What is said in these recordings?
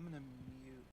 I'm gonna mute.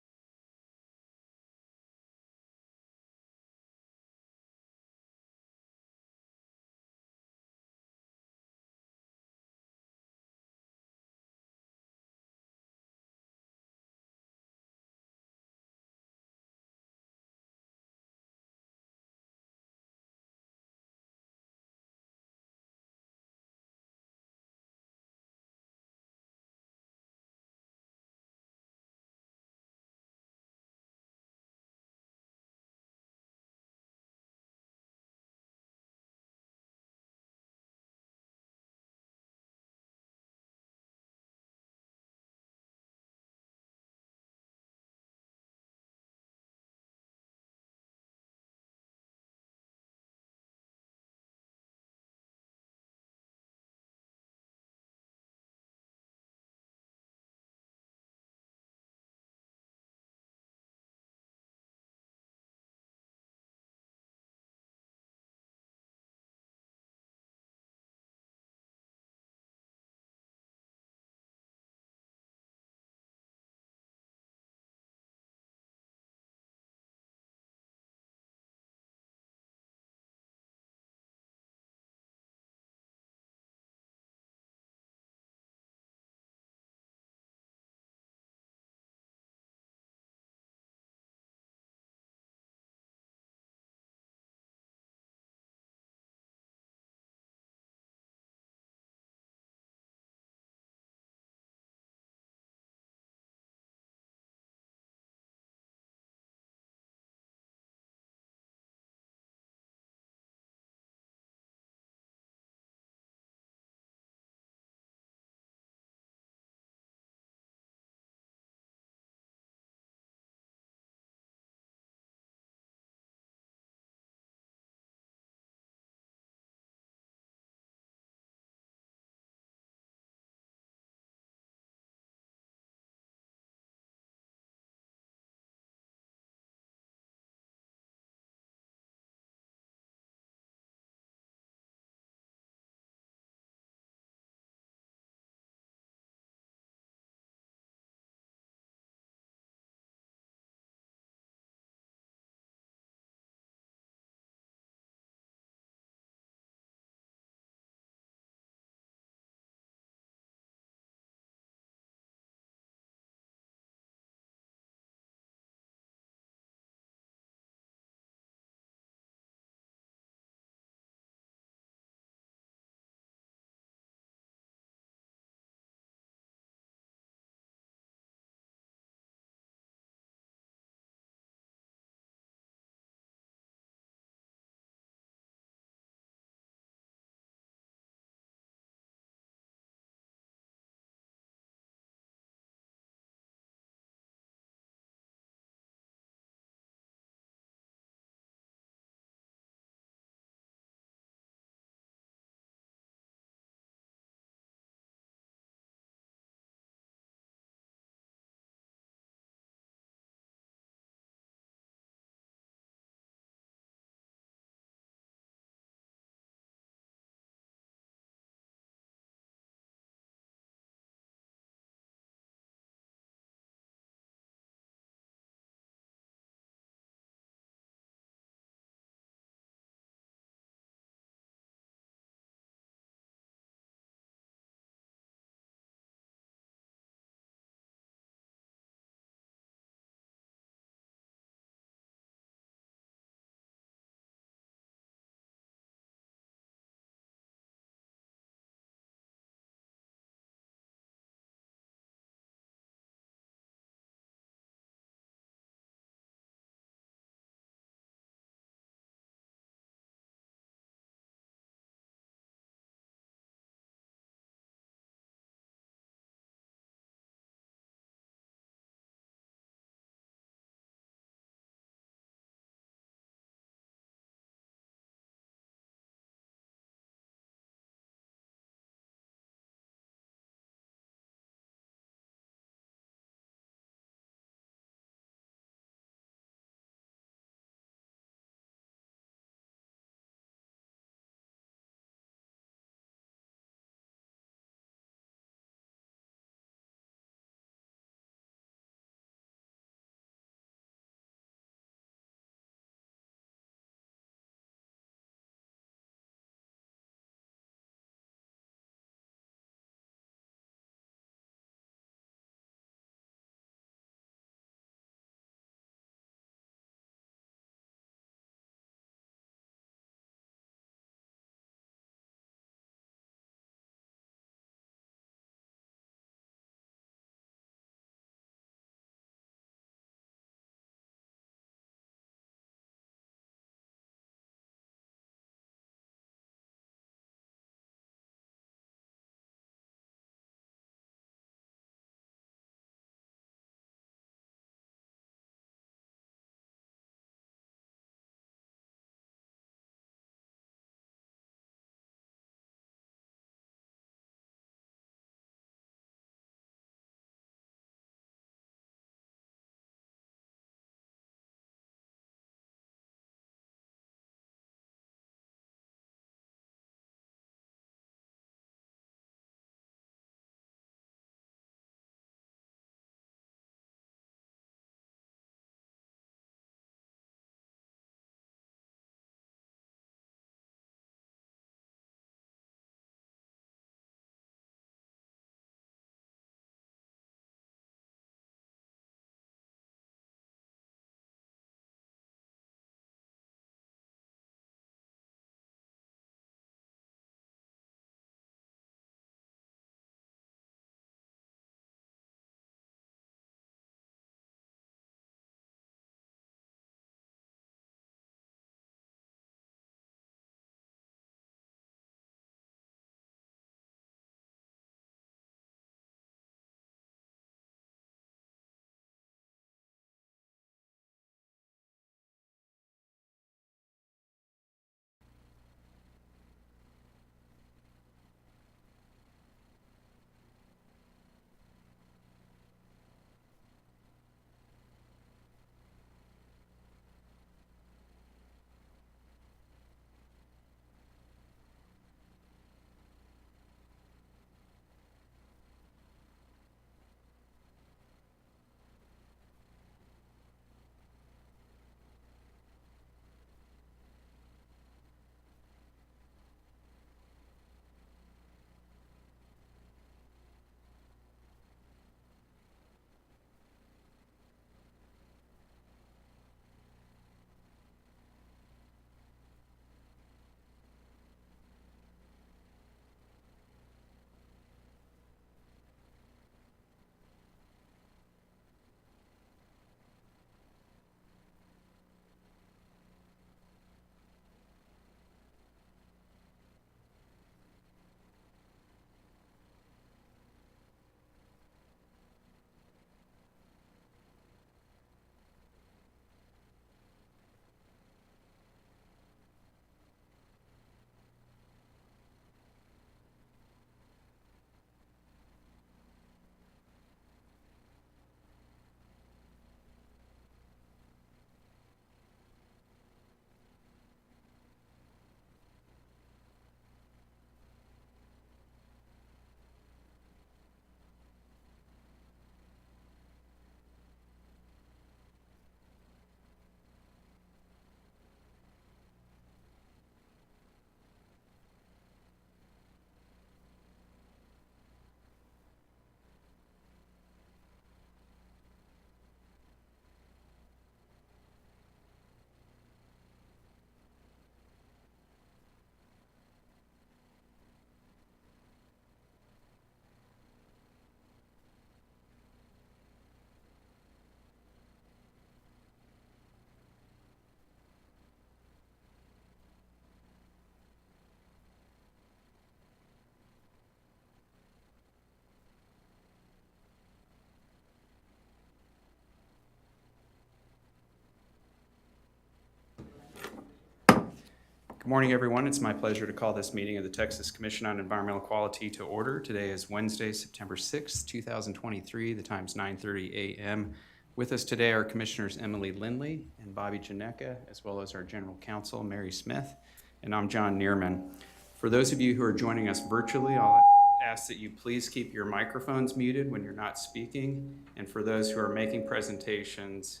morning, everyone. It's my pleasure to call this meeting of the Texas Commission on Environmental Quality to order. Today is Wednesday, September 6th, 2023. The time's 9:30 a.m. With us today are Commissioners Emily Lindley and Bobby Janeka, as well as our General Counsel, Mary Smith, and I'm John Neerman. For those of you who are joining us virtually, I'll ask that you please keep your microphones muted when you're not speaking. And for those who are making presentations,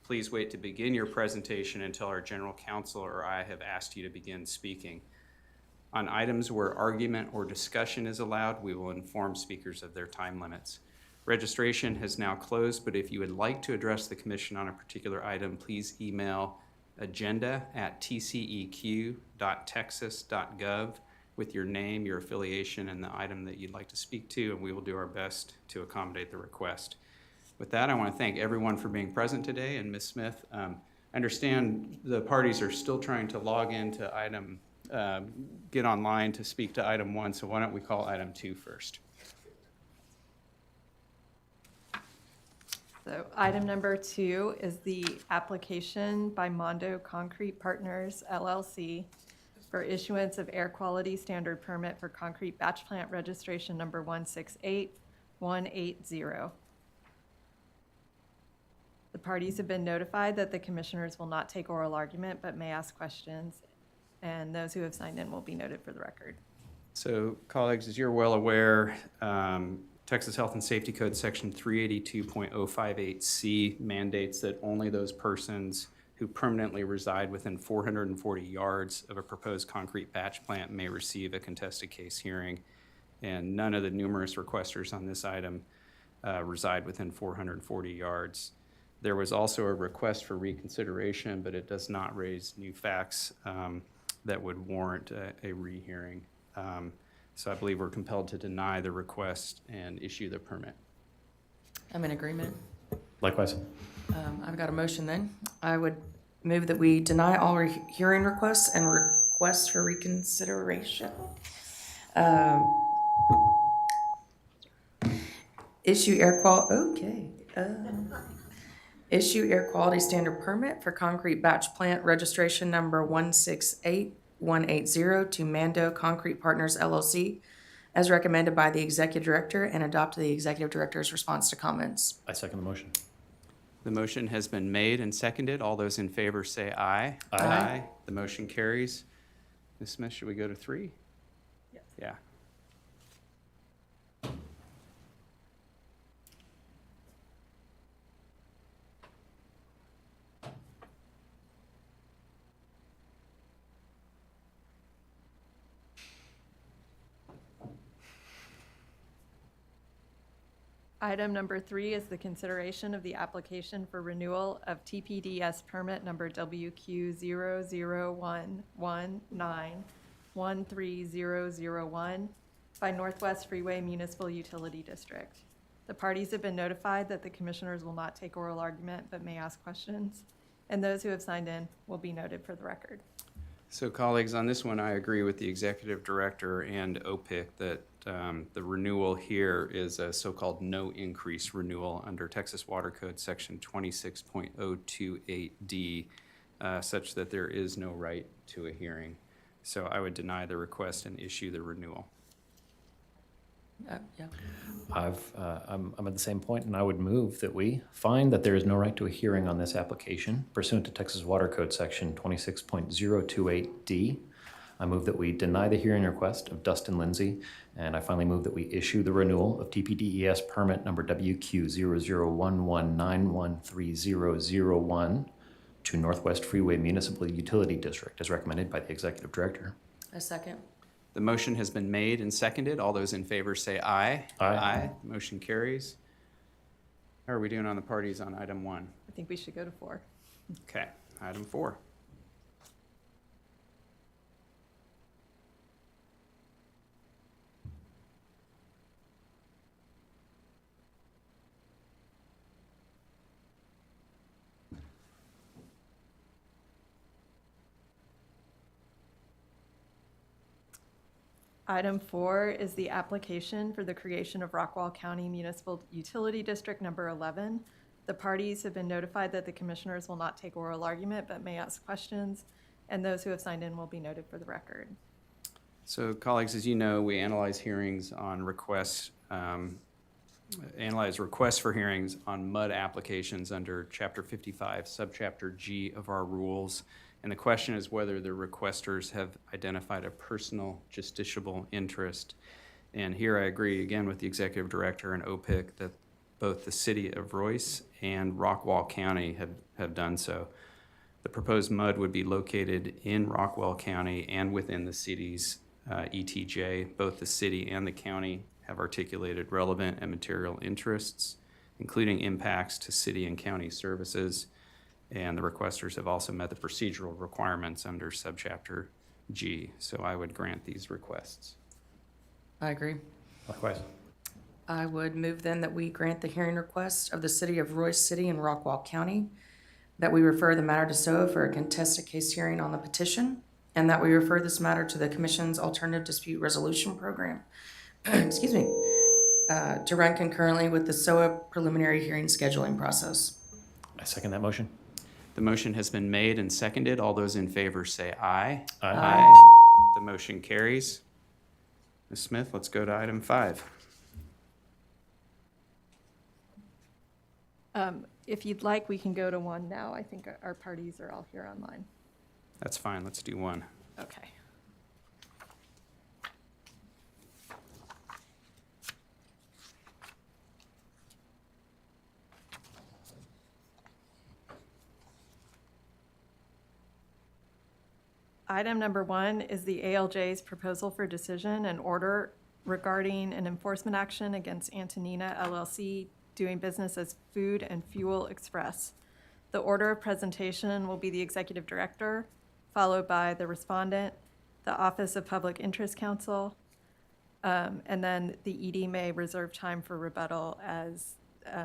please wait to begin your presentation until our General Counsel or I have asked you to begin speaking. On items where argument or discussion is allowed, we will inform speakers of their time limits. Registration has now closed, but if you would like to address the Commission on a particular item, please email agenda@tceq.texas.gov with your name, your affiliation, and the item that you'd like to speak to, and we will do our best to accommodate the request. With that, I want to thank everyone for being present today. And Ms. Smith, I understand the parties are still trying to log into get online to speak to item 1, so why don't we call item 2 first? So item number 2 is the application by Mondo Concrete Partners, LLC, for issuance of air quality standard permit for concrete batch plant registration number 168180. The parties have been notified that the commissioners will not take oral argument but may ask questions, and those who have signed in will be noted for the record. So, colleagues, as you're well aware, Texas Health and Safety Code Section 382.058C mandates that only those persons who permanently reside within 440 yards of a proposed concrete batch plant may receive a contested case hearing, and none of the numerous requesters on this item reside within 440 yards. There was also a request for reconsideration, but it does not raise new facts that would warrant a rehearing. So I believe we're compelled to deny the request and issue the permit. I'm in agreement. Likewise. I've got a motion then. I would move that we deny all hearing requests and requests for reconsideration. Issue air quality standard permit for concrete batch plant registration number 168180 to Mando Concrete Partners, LLC, as recommended by the Executive Director, and adopt the Executive Director's response to comments. I second the motion. The motion has been made and seconded. All those in favor say aye. Aye. The motion carries. Ms. Smith, should we go to 3? Yes. Yeah. Item number 3 is the consideration of the application for renewal of TPDS permit number WQ00119130001 by Northwest Freeway Municipal Utility District. The parties have been notified that the commissioners will not take oral argument but may ask questions, and those who have signed in will be noted for the record. So colleagues, on this one, I agree with the Executive Director and OPIC that the renewal here is a so-called no increase renewal under Texas Water Code Section 26.028D, such that there is no right to a hearing. So I would deny the request and issue the renewal. Yeah. I'm at the same point, and I would move that we find that there is no right to a hearing on this application pursuant to Texas Water Code Section 26.028D. I move that we deny the hearing request of Dustin Lindsay, and I finally move that we issue the renewal of TPDES permit number WQ00119130001 to Northwest Freeway Municipal Utility District as recommended by the Executive Director. A second. The motion has been made and seconded. All those in favor say aye. Aye. Motion carries. How are we doing on the parties on item 1? I think we should go to 4. Okay, item 4. Item 4 is the application for the creation of Rockwall County Municipal Utility District number 11. The parties have been notified that the commissioners will not take oral argument but may ask questions, and those who have signed in will be noted for the record. So colleagues, as you know, we analyze hearings on analyze requests for hearings on MUD applications under Chapter 55, Subchapter G of our rules. And the question is whether the requesters have identified a personal justiciable interest. And here I agree again with the Executive Director and OPIC that both the City of Royce and Rockwall County have done so. The proposed MUD would be located in Rockwall County and within the city's ETJ. Both the city and the county have articulated relevant and material interests, including impacts to city and county services. And the requesters have also met the procedural requirements under Subchapter G. So I would grant these requests. I agree. Likewise. I would move then that we grant the hearing request of the City of Royce City and Rockwall County, that we refer the matter to SOA for a contested case hearing on the petition, and that we refer this matter to the Commission's Alternative Dispute Resolution Program, excuse me, to run concurrently with the SOA preliminary hearing scheduling process. I second that motion. The motion has been made and seconded. All those in favor say aye. Aye. The motion carries. Ms. Smith, let's go to item 5. If you'd like, we can go to 1 now. I think our parties are all here online. That's fine. Let's do 1. Okay. Item number 1 is the ALJ's proposal for decision and order regarding an enforcement action against Antonina LLC doing business as Food and Fuel Express. The order of presentation will be the Executive Director, followed by the respondent, the Office of Public Interest Counsel, and then the ED may reserve time for rebuttal as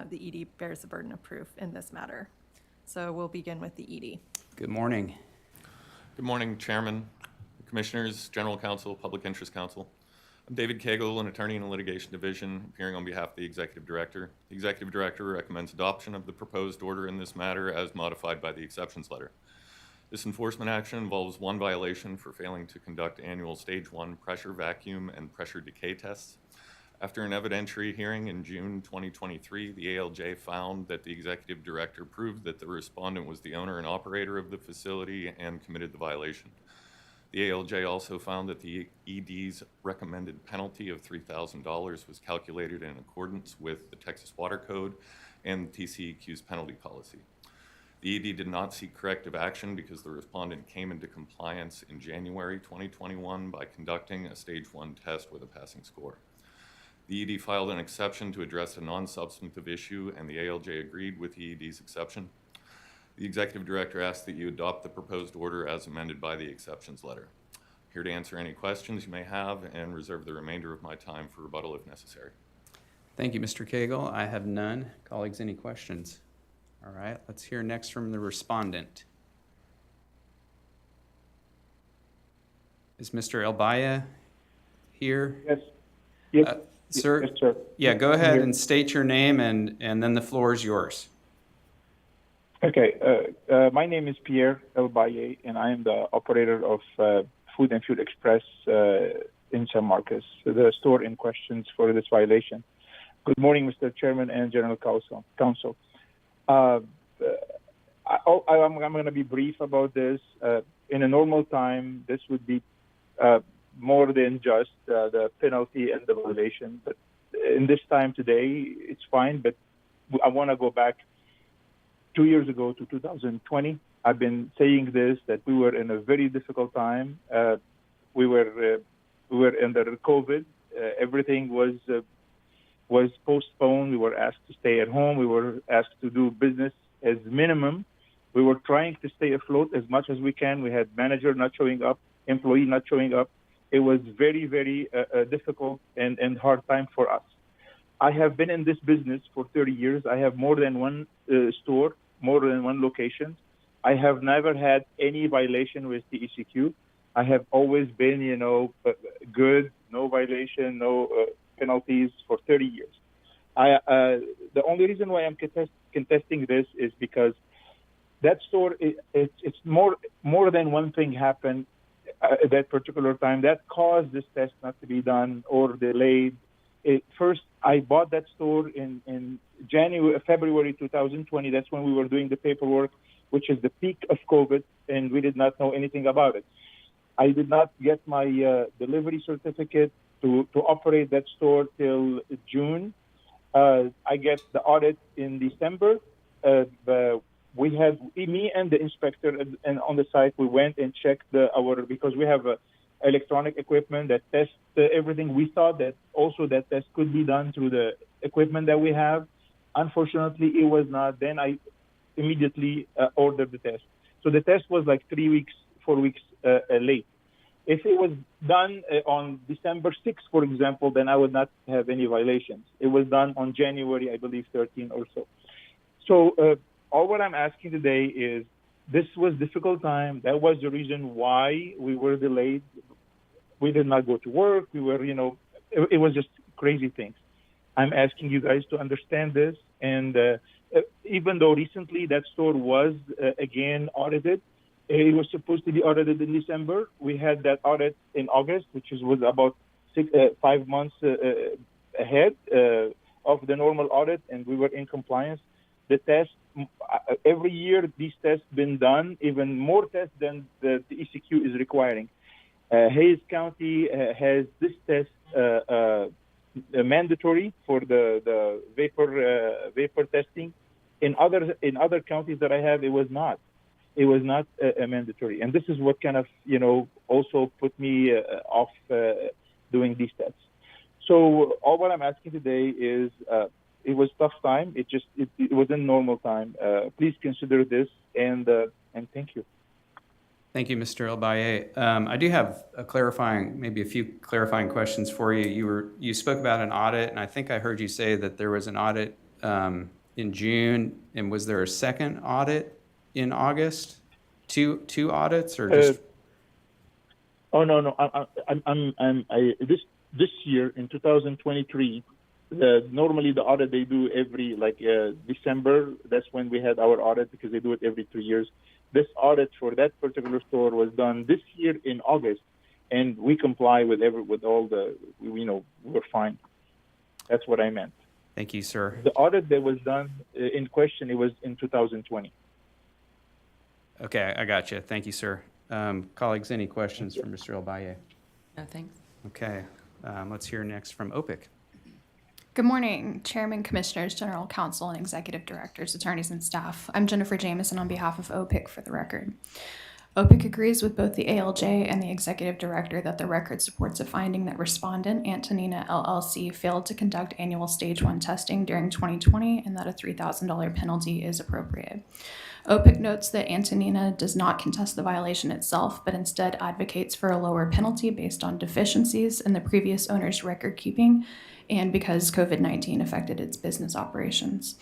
the ED bears the burden of proof in this matter. So we'll begin with the ED. Good morning. Good morning, Chairman, Commissioners, General Counsel, Public Interest Counsel. I'm David Cagle, an attorney in the Litigation Division, appearing on behalf of the Executive Director. The Executive Director recommends adoption of the proposed order in this matter as modified by the exceptions letter. This enforcement action involves 1 violation for failing to conduct annual Stage 1 pressure vacuum and pressure decay tests. After an evidentiary hearing in June 2023, the ALJ found that the Executive Director proved that the respondent was the owner and operator of the facility and committed the violation. The ALJ also found that the ED's recommended penalty of $3,000 was calculated in accordance with the Texas Water Code and TCEQ's penalty policy. The ED did not seek corrective action because the respondent came into compliance in January 2021 by conducting a Stage 1 test with a passing score. The ED filed an exception to address a non-substantive issue, and the ALJ agreed with the ED's exception. The Executive Director asks that you adopt the proposed order as amended by the exceptions letter. I'm here to answer any questions you may have and reserve the remainder of my time for rebuttal if necessary. Thank you, Mr. Cagle. I have none. Colleagues, any questions? All right, let's hear next from the respondent. Is Mr. Elbaya here? Yes. Yes. Sir? Yes, sir. Yeah, go ahead Here. and state your name and then the floor is yours. Okay. My name is Pierre Elbaye, and I am the operator of Food and Fuel Express in San Marcos, the store in questions for this violation. Good morning, Mr. Chairman and General Counsel. I'm going to be brief about this. In a normal time, this would be more than just the penalty and the violation. But in this time today, it's fine. But I want to go back 2 years ago to 2020. I've been saying this, that we were in a very difficult time. We were under COVID. Everything was postponed. We were asked to stay at home. We were asked to do business as minimum. We were trying to stay afloat as much as we can. We had manager not showing up, employee not showing up. It was very, very difficult and hard time for us. I have been in this business for 30 years. I have more than one store, more than one location. I have never had any violation with the ECQ. I have always been, good, no violation, no penalties for 30 years. The only reason why I'm contesting this is because that store, it's more than one thing happened at that particular time that caused this test not to be done or delayed. First, I bought that store in February 2020. That's when we were doing the paperwork, which is the peak of COVID, and we did not know anything about it. I did not get my delivery certificate to operate that store till June. I get the audit in December. We had me and the inspector, and on the site we went and checked because we have electronic equipment that tests everything. We thought that also that test could be done through the equipment that we have. Unfortunately, it was not. Then I immediately ordered the test. So the test was like 4 weeks late. If it was done on December 6th, for example, then I would not have any violations. It was done on January, I believe, 13 or so. So all what I'm asking today is, this was difficult time. That was the reason why we were delayed. We did not go to work. We were, it was just crazy things. I'm asking you guys to understand this. And even though recently that store was again audited, it was supposed to be audited in December. We had that audit in August, which was about 5 months ahead of the normal audit, and we were in compliance. The test, every year these tests been done, even more tests than the ECQ is requiring. Hayes County has this test mandatory for the vapor testing. In other counties that I have, it was not. It was not mandatory, and this is what kind of also put me off doing these tests. So all what I'm asking today is, it was tough time. It wasn't normal time. Please consider this, and thank you. Thank you, Mr. El-Baye. I do have maybe a few clarifying questions for you. You spoke about an audit, and I think I heard you say that there was an audit in June, and was there a second audit in August? Two audits, or just? Oh no. This year in 2023. Normally the audit they do every December. That's when we had our audit, because they do it every 3 years. This audit for that particular store was done this year in August, and we comply with all the, we're fine. That's what I meant. Thank you, sir. The audit that was done in question, it was in 2020. Okay, I got you. Thank you, sir. Colleagues, any questions for Mr. El-Baye? No, thanks. Okay, let's hear next from OPIC. Good morning, Chairman, Commissioners, General Counsel, and Executive Directors, attorneys, and staff. I'm Jennifer Jameson on behalf of OPIC for the record. OPIC agrees with both the ALJ and the Executive Director that the record supports a finding that Respondent Antonina LLC failed to conduct annual Stage 1 testing during 2020 and that a $3,000 penalty is appropriate. OPIC notes that Antonina does not contest the violation itself, but instead advocates for a lower penalty based on deficiencies in the previous owner's record keeping and because COVID-19 affected its business operations.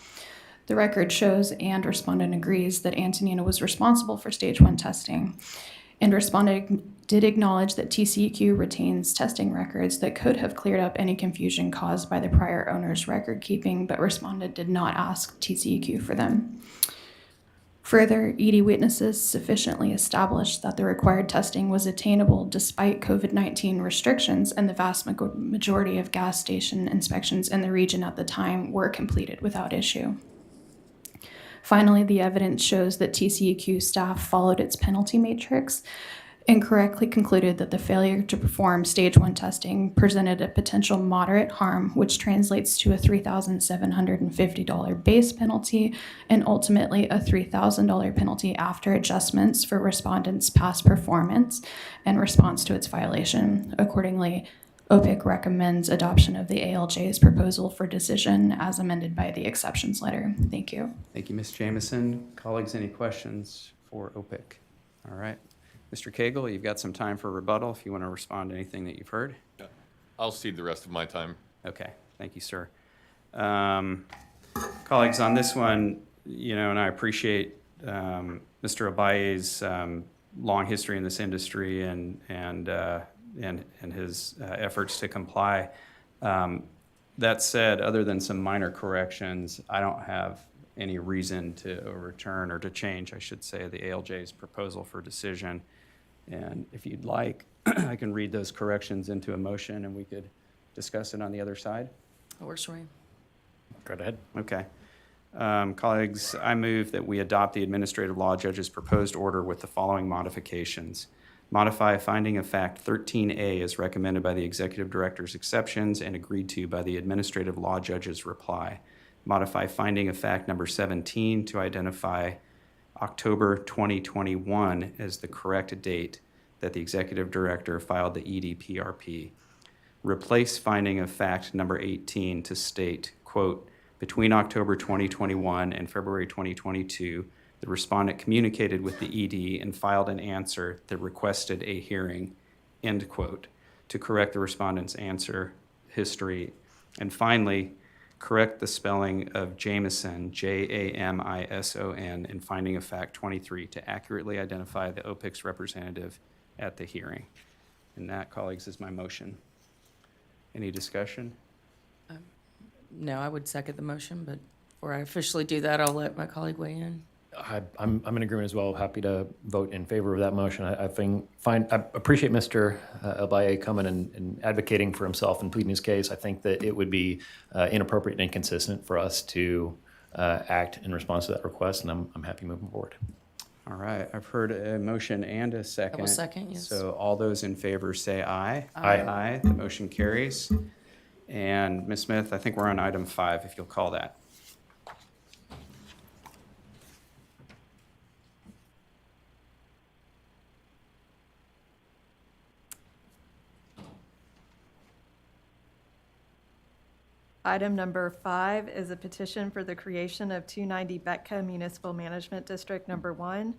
The record shows, and Respondent agrees, that Antonina was responsible for Stage 1 testing, and Respondent did acknowledge that TCEQ retains testing records that could have cleared up any confusion caused by the prior owner's record keeping, but Respondent did not ask TCEQ for them. Further, ED witnesses sufficiently established that the required testing was attainable despite COVID-19 restrictions, and the vast majority of gas station inspections in the region at the time were completed without issue. Finally, the evidence shows that TCEQ staff followed its penalty matrix and correctly concluded that the failure to perform Stage 1 testing presented a potential moderate harm, which translates to a $3,750 base penalty and ultimately a $3,000 penalty after adjustments for Respondent's past performance and response to its violation. Accordingly, OPIC recommends adoption of the ALJ's proposal for decision as amended by the exceptions letter. Thank you. Thank you, Ms. Jameson. Colleagues, any questions for OPIC? All right. Mr. Cagle, you've got some time for rebuttal if you want to respond to anything that you've heard. I'll cede the rest of my time. Okay, thank you, sir. Colleagues, on this one, and I appreciate Mr. El-Baye's long history in this industry and his efforts to comply. That said, other than some minor corrections, I don't have any reason to overturn or to change, I should say, the ALJ's proposal for decision. And if you'd like, I can read those corrections into a motion and we could discuss it on the other side. That works for me. Go ahead. Okay. Colleagues, I move that we adopt the administrative law judge's proposed order with the following modifications. Modify finding of fact 13A as recommended by the executive director's exceptions and agreed to by the administrative law judge's reply. Modify finding of fact number 17 to identify October 2021 as the correct date that the executive director filed the EDPRP. Replace finding of fact number 18 to state, quote, between October 2021 and February 2022, the respondent communicated with the ED and filed an answer that requested a hearing, end quote, to correct the respondent's answer history. And finally, correct the spelling of Jamison, Jamison, in finding of fact 23 to accurately identify the OPIC's representative at the hearing. And that, colleagues, is my motion. Any discussion? No, I would second the motion, but before I officially do that, I'll let my colleague weigh in. I'm in agreement as well. Happy to vote in favor of that motion. I appreciate Mr. Abaye coming and advocating for himself and pleading his case. I think that it would be inappropriate and inconsistent for us to act in response to that request, and I'm happy moving forward. All right, I've heard a motion and a second. I will second, yes. So all those in favor say aye. Aye. Aye, the motion carries. And Ms. Smith, I think we're on item 5, if you'll call that. Item number 5 is a petition for the creation of 290 Betka Municipal Management District Number 1.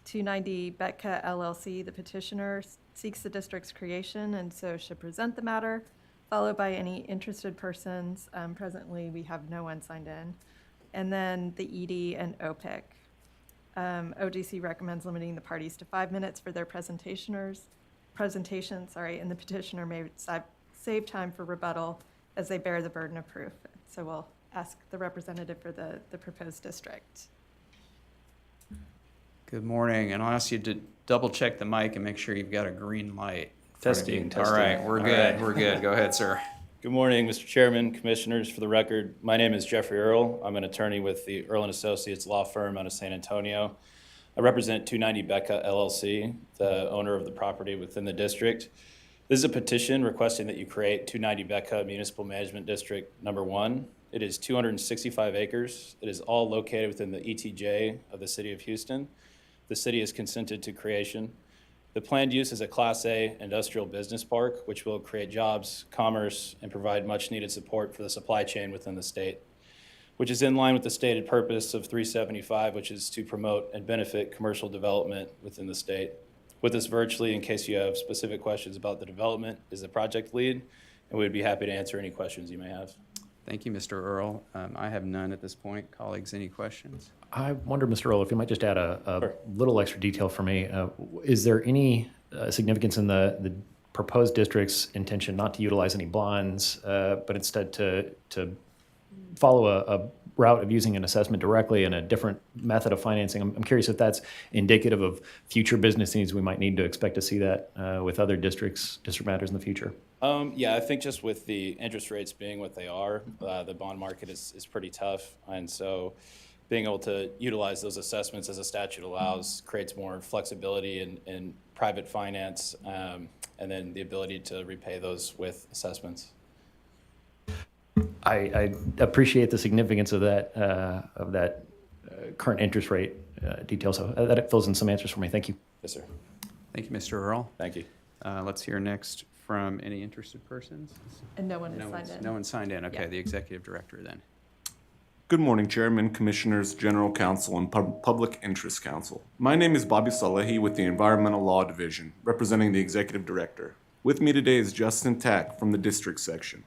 290 Betka LLC, the petitioner seeks the district's creation and so should present the matter, followed by any interested persons. Presently, we have no one signed in. And then the ED and OPIC. OGC recommends limiting the parties to 5 minutes for their presentation, and the petitioner may save time for rebuttal as they bear the burden of proof. So we'll ask the representative for the proposed district. Good morning, and I'll ask you to double check the mic and make sure you've got a green light. in front of you. Testing, All right, testing. we're All good, right. we're good. Go ahead, sir. Good morning, Mr. Chairman, Commissioners. For the record, my name is Jeffrey Earl. I'm an attorney with the Earl & Associates Law Firm out of San Antonio. I represent 290 Betka LLC, the owner of the property within the district. This is a petition requesting that you create 290 Betka Municipal Management District Number 1. It is 265 acres. It is all located within the ETJ of the City of Houston. The city has consented to creation. The planned use is a Class A industrial business park, which will create jobs, commerce, and provide much-needed support for the supply chain within the state, which is in line with the stated purpose of 375, which is to promote and benefit commercial development within the state. With us virtually, in case you have specific questions about the development, is the project lead, and we'd be happy to answer any questions you may have. Thank you, Mr. Earl. I have none at this point. Colleagues, any questions? I wonder, Mr. Earl, if you might just add a Sure. little extra detail for me. Is there any significance in the proposed district's intention not to utilize any bonds, but instead to follow a route of using an assessment directly and a different method of financing? I'm curious if that's indicative of future business needs. We might need to expect to see that with other district matters in the future. Yeah, I think just with the interest rates being what they are, the bond market is pretty tough. And so being able to utilize those assessments as a statute allows creates more flexibility in private finance, and then the ability to repay those with assessments. I appreciate the significance of that current interest rate detail. So that fills in some answers for me. Thank you. Yes, sir. Thank you, Mr. Earl. Thank you. Let's hear next from any interested persons. And no one is signed in. No one signed in. Okay, Yeah. the executive director then. Good morning, Chairman, Commissioners, General Counsel, and Public Interest Counsel. My name is Bobby Salehi with the Environmental Law Division, representing the Executive Director. With me today is Justin Tack from the District Section.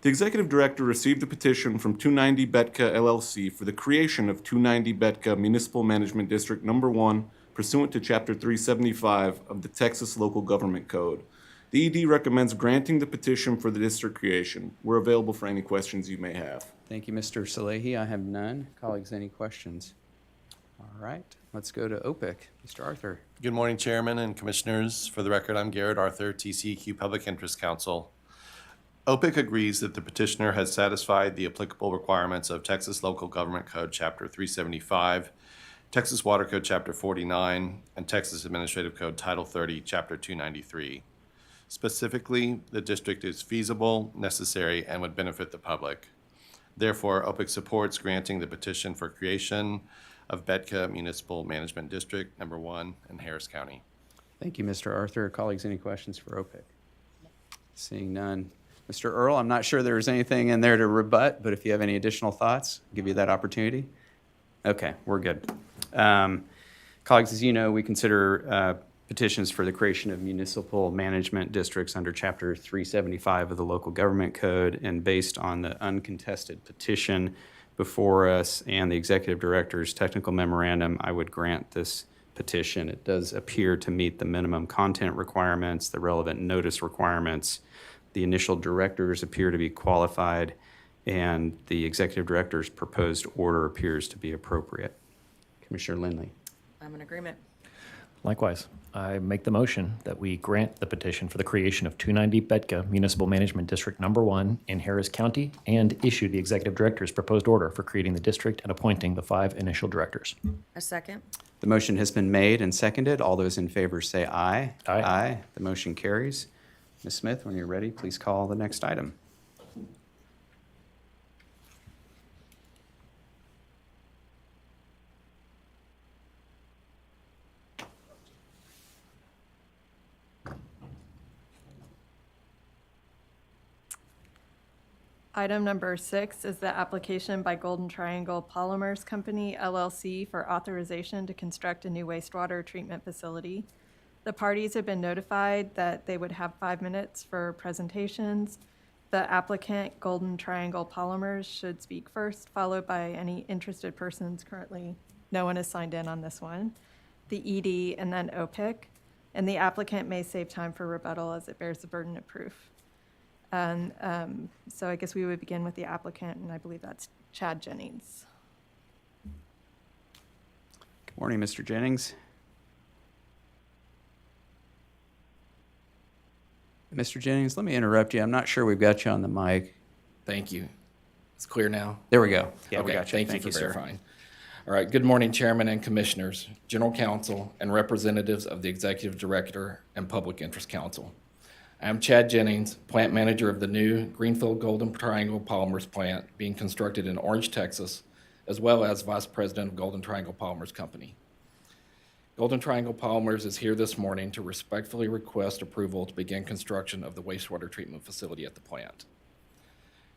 The Executive Director received a petition from 290 Betka LLC for the creation of 290 Betka Municipal Management District Number 1 pursuant to Chapter 375 of the Texas Local Government Code. The ED recommends granting the petition for the district creation. We're available for any questions you may have. Thank you, Mr. Salehi. I have none. Colleagues, any questions? All right, let's go to OPIC. Mr. Arthur. Good morning, Chairman and Commissioners. For the record, I'm Garrett Arthur, TCEQ Public Interest Counsel. OPIC agrees that the petitioner has satisfied the applicable requirements of Texas Local Government Code Chapter 375, Texas Water Code Chapter 49, and Texas Administrative Code Title 30, Chapter 293. Specifically, the district is feasible, necessary, and would benefit the public. Therefore, OPIC supports granting the petition for creation of Betka Municipal Management District Number 1 in Harris County. Thank you, Mr. Arthur. Colleagues, any questions for OPIC? Seeing none. Mr. Earl, I'm not sure there's anything in there to rebut, but if you have any additional thoughts, I'll give you that opportunity. Okay, we're good. Colleagues, as you know, we consider petitions for the creation of municipal management districts under Chapter 375 of the Local Government Code, and based on the uncontested petition before us and the executive director's technical memorandum, I would grant this petition. It does appear to meet the minimum content requirements, the relevant notice requirements. The initial directors appear to be qualified, and the executive director's proposed order appears to be appropriate. Commissioner Lindley. I'm in agreement. Likewise, I make the motion that we grant the petition for the creation of 290 Betka Municipal Management District Number 1 in Harris County and issue the executive director's proposed order for creating the district and appointing the 5 initial directors. A second. The motion has been made and seconded. All those in favor say aye. Aye. Aye. The motion carries. Ms. Smith, when you're ready, please call the next item. Item number 6 is the application by Golden Triangle Polymers Company, LLC, for authorization to construct a new wastewater treatment facility. The parties have been notified that they would have 5 minutes for presentations. The applicant, Golden Triangle Polymers, should speak first, followed by any interested persons. Currently, no one is signed in on this one. The ED, and then OPIC. And the applicant may save time for rebuttal as it bears the burden of proof. And so I guess we would begin with the applicant, and I believe that's Chad Jennings. Good morning, Mr. Jennings. Mr. Jennings, let me interrupt you. I'm not sure we've got you on the mic. Thank you. It's clear now? There we go. Yeah, we Okay, got you. thank you for sir. verifying. All right, good morning, Chairman and Commissioners, General Counsel, and representatives of the Executive Director and Public Interest Counsel. I am Chad Jennings, Plant Manager of the new Greenfield Golden Triangle Polymers plant being constructed in Orange, Texas, as well as Vice President of Golden Triangle Polymers Company. Golden Triangle Polymers is here this morning to respectfully request approval to begin construction of the wastewater treatment facility at the plant.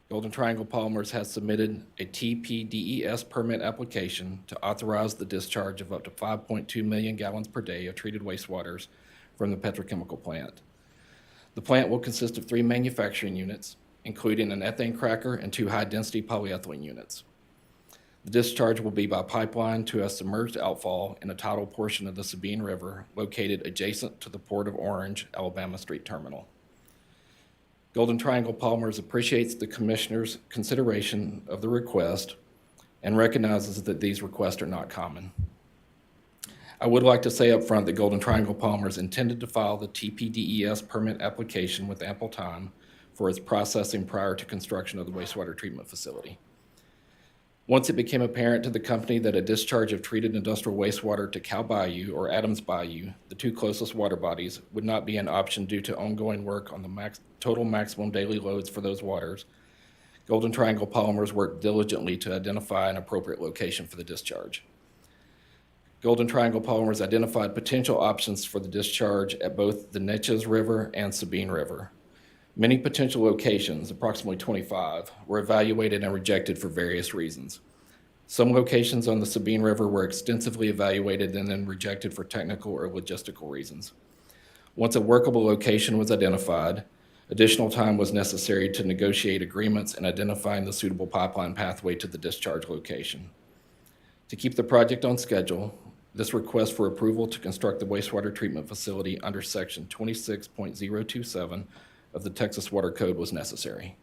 Golden Triangle Polymers has submitted a TPDES permit application to authorize the discharge of up to 5.2 million gallons per day of treated wastewaters from the petrochemical plant. The plant will consist of 3 manufacturing units, including an ethane cracker and 2 high-density polyethylene units. The discharge will be by pipeline to a submerged outfall in a tidal portion of the Sabine River located adjacent to the Port of Orange, Alabama Street Terminal. Golden Triangle Polymers appreciates the Commissioner's consideration of the request and recognizes that these requests are not common. I would like to say up front that Golden Triangle Polymers intended to file the TPDES permit application with ample time for its processing prior to construction of the wastewater treatment facility. Once it became apparent to the company that a discharge of treated industrial wastewater to Cow Bayou or Adams Bayou, the 2 closest water bodies, would not be an option due to ongoing work on the total maximum daily loads for those waters, Golden Triangle Polymers worked diligently to identify an appropriate location for the discharge. Golden Triangle Polymers identified potential options for the discharge at both the Neches River and Sabine River. Many potential locations, approximately 25, were evaluated and rejected for various reasons. Some locations on the Sabine River were extensively evaluated and then rejected for technical or logistical reasons. Once a workable location was identified, additional time was necessary to negotiate agreements and identifying the suitable pipeline pathway to the discharge location. To keep the project on schedule, this request for approval to construct the wastewater treatment facility under Section 26.027 of the Texas Water Code was necessary.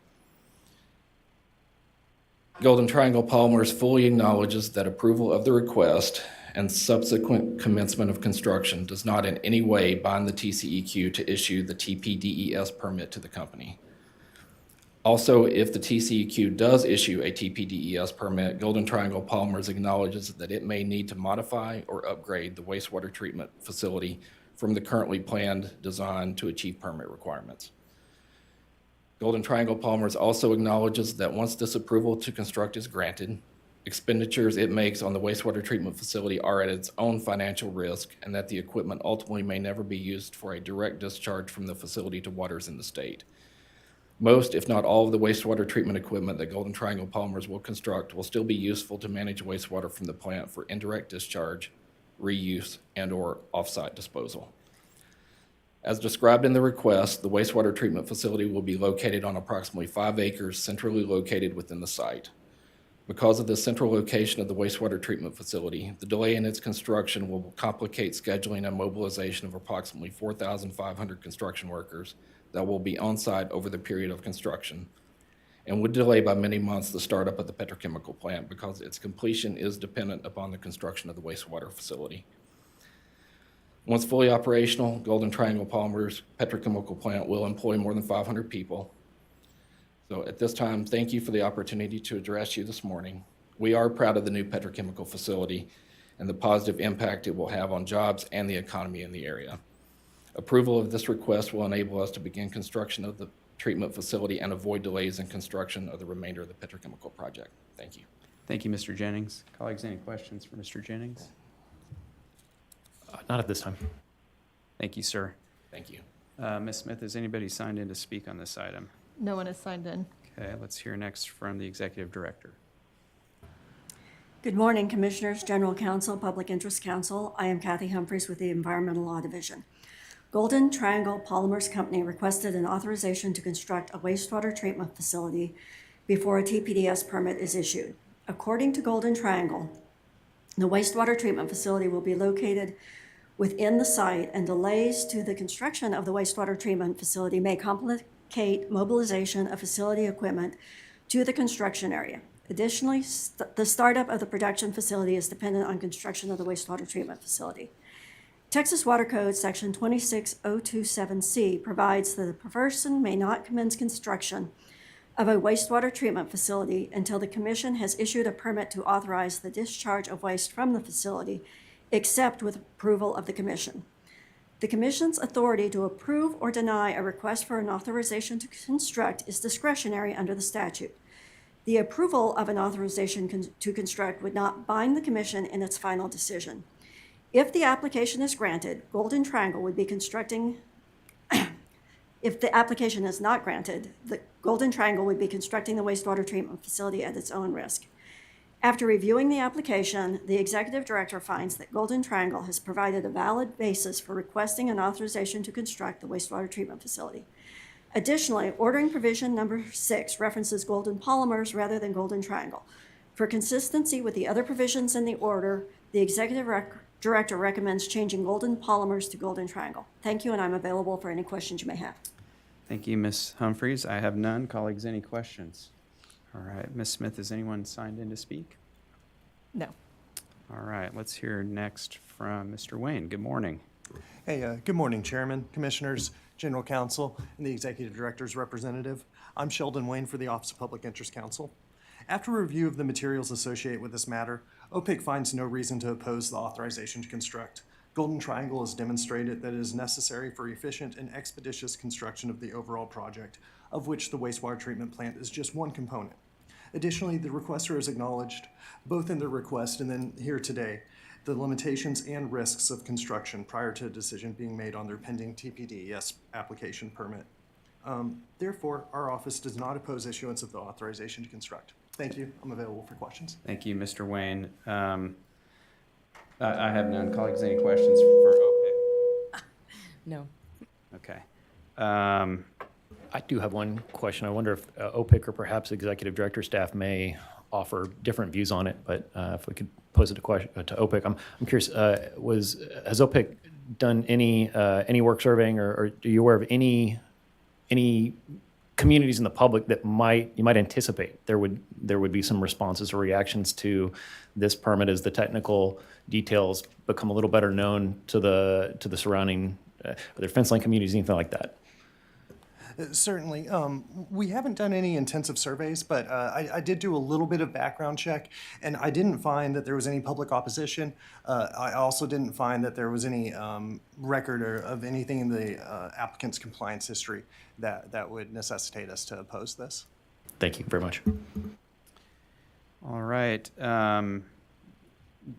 Golden Triangle Polymers fully acknowledges that approval of the request and subsequent commencement of construction does not in any way bind the TCEQ to issue the TPDES permit to the company. Also, if the TCEQ does issue a TPDES permit, Golden Triangle Polymers acknowledges that it may need to modify or upgrade the wastewater treatment facility from the currently planned design to achieve permit requirements. Golden Triangle Polymers also acknowledges that once this approval to construct is granted, expenditures it makes on the wastewater treatment facility are at its own financial risk, and that the equipment ultimately may never be used for a direct discharge from the facility to waters in the state. Most, if not all, of the wastewater treatment equipment that Golden Triangle Polymers will construct will still be useful to manage wastewater from the plant for indirect discharge, reuse, and/or off-site disposal. As described in the request, the wastewater treatment facility will be located on approximately 5 acres centrally located within the site. Because of the central location of the wastewater treatment facility, the delay in its construction will complicate scheduling and mobilization of approximately 4,500 construction workers that will be on site over the period of construction, and would delay by many months the startup of the petrochemical plant because its completion is dependent upon the construction of the wastewater facility. Once fully operational, Golden Triangle Polymers petrochemical plant will employ more than 500 people. So at this time, thank you for the opportunity to address you this morning. We are proud of the new petrochemical facility and the positive impact it will have on jobs and the economy in the area. Approval of this request will enable us to begin construction of the treatment facility and avoid delays in construction of the remainder of the petrochemical project. Thank you. Thank you, Mr. Jennings. Colleagues, any questions for Mr. Jennings? Not at this time. Thank you, sir. Thank you. Ms. Smith, has anybody signed in to speak on this item? No one has signed in. Okay, let's hear next from the Executive Director. Good morning, Commissioners, General Counsel, Public Interest Counsel. I am Kathy Humphreys with the Environmental Law Division. Golden Triangle Polymers Company requested an authorization to construct a wastewater treatment facility before a TPDS permit is issued. According to Golden Triangle, the wastewater treatment facility will be located within the site, and delays to the construction of the wastewater treatment facility may complicate mobilization of facility equipment to the construction area. Additionally, the startup of the production facility is dependent on construction of the wastewater treatment facility. Texas Water Code Section 26027C provides that a person may not commence construction of a wastewater treatment facility until the Commission has issued a permit to authorize the discharge of waste from the facility, except with approval of the Commission. The Commission's authority to approve or deny a request for an authorization to construct is discretionary under the statute. The approval of an authorization to construct would not bind the Commission in its final decision. If the application is granted, Golden Triangle would be constructing, if the application is not granted, the Golden Triangle would be constructing the wastewater treatment facility at its own risk. After reviewing the application, the Executive Director finds that Golden Triangle has provided a valid basis for requesting an authorization to construct the wastewater treatment facility. Additionally, ordering provision number 6 references Golden Polymers rather than Golden Triangle. For consistency with the other provisions in the order, the Executive Director recommends changing Golden Polymers to Golden Triangle. Thank you, and I'm available for any questions you may have. Thank you, Ms. Humphreys. I have none. Colleagues, any questions? All right, Ms. Smith, has anyone signed in to speak? No. All right, let's hear next from Mr. Wayne. Good morning. Hey, good morning, Chairman, Commissioners, General Counsel, and the Executive Director's representative. I'm Sheldon Wayne for the Office of Public Interest Counsel. After review of the materials associated with this matter, OPIC finds no reason to oppose the authorization to construct. Golden Triangle has demonstrated that it is necessary for efficient and expeditious construction of the overall project, of which the wastewater treatment plant is just one component. Additionally, the requester has acknowledged, both in their request and then here today, the limitations and risks of construction prior to a decision being made on their pending TPDES application permit. Therefore, our office does not oppose issuance of the authorization to construct. Thank you. I'm available for questions. Thank you, Mr. Wayne. I have none. Colleagues, any questions for OPIC? No. Okay. I do have one question. I wonder if OPIC or perhaps Executive Director staff may offer different views on it, but if we could pose it to OPIC. I'm curious, has OPIC done any work surveying, or are you aware of any communities in the public that you might anticipate there would be some responses or reactions to this permit as the technical details become a little better known to the surrounding other fence line communities, anything like that? Certainly. We haven't done any intensive surveys, but I did do a little bit of background check, and I didn't find that there was any public opposition. I also didn't find that there was any record of anything in the applicant's compliance history that would necessitate us to oppose this. Thank you very much. All right.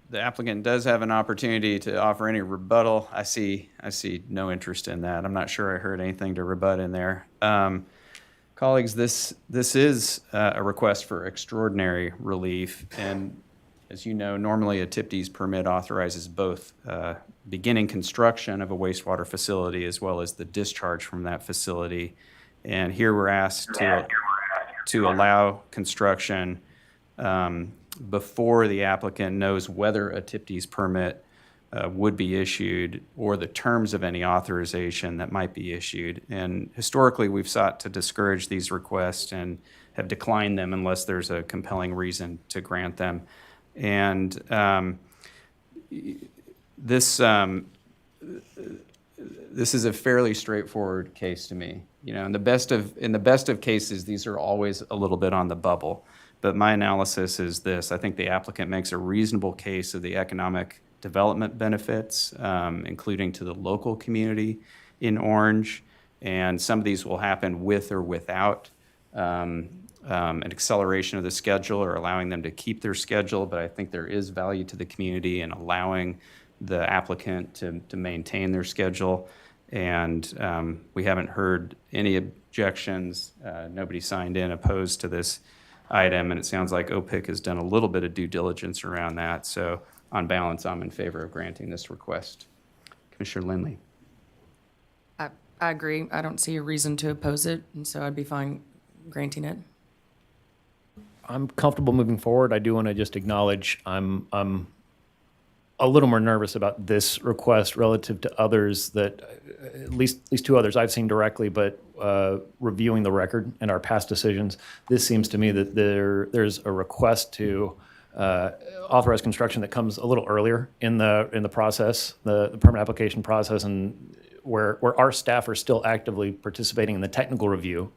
The applicant does have an opportunity to offer any rebuttal. I see no interest in that. I'm not sure I heard anything to rebut in there. Colleagues, this is a request for extraordinary relief, and as you know, normally a TIPD's permit authorizes both beginning construction of a wastewater facility as well as the discharge from that facility. And here we're asked to allow construction before the applicant knows whether a TIPD's permit would be issued or the terms of any authorization that might be issued. And historically, we've sought to discourage these requests and have declined them unless there's a compelling reason to grant them. And this is a fairly straightforward case to me. You know, in the best of cases, these are always a little bit on the bubble. But my analysis is this: I think the applicant makes a reasonable case of the economic development benefits, including to the local community in Orange. And some of these will happen with or without an acceleration of the schedule or allowing them to keep their schedule. But I think there is value to the community in allowing the applicant to maintain their schedule. And we haven't heard any objections. Nobody signed in opposed to this item, and it sounds like OPIC has done a little bit of due diligence around that. So on balance, I'm in favor of granting this request. Commissioner Lindley. I agree. I don't see a reason to oppose it, and so I'd be fine granting it. I'm comfortable moving forward. I do want to just acknowledge I'm a little more nervous about this request relative to others that, at least two others I've seen directly, but reviewing the record and our past decisions, this seems to me that there's a request to authorize construction that comes a little earlier in the process, the permit application process, and where our staff are still actively participating in the technical review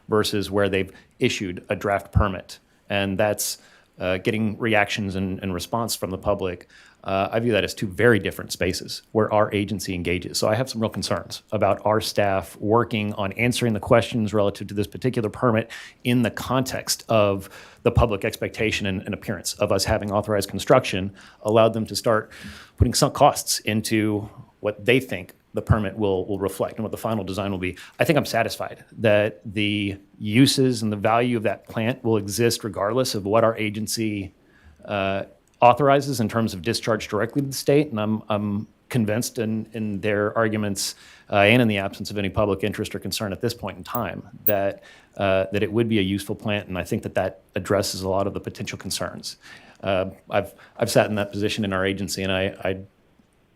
versus where they've issued a draft permit. And that's getting reactions and response from the public. I view that as two very different spaces where our agency engages. So I have some real concerns about our staff working on answering the questions relative to this particular permit in the context of the public expectation and appearance of us having authorized construction, allowed them to start putting sunk costs into what they think the permit will reflect and what the final design will be. I think I'm satisfied that the uses and the value of that plant will exist regardless of what our agency authorizes in terms of discharge directly to the state, and I'm convinced in their arguments and in the absence of any public interest or concern at this point in time that it would be a useful plant, and I think that addresses a lot of the potential concerns. I've sat in that position in our agency, and I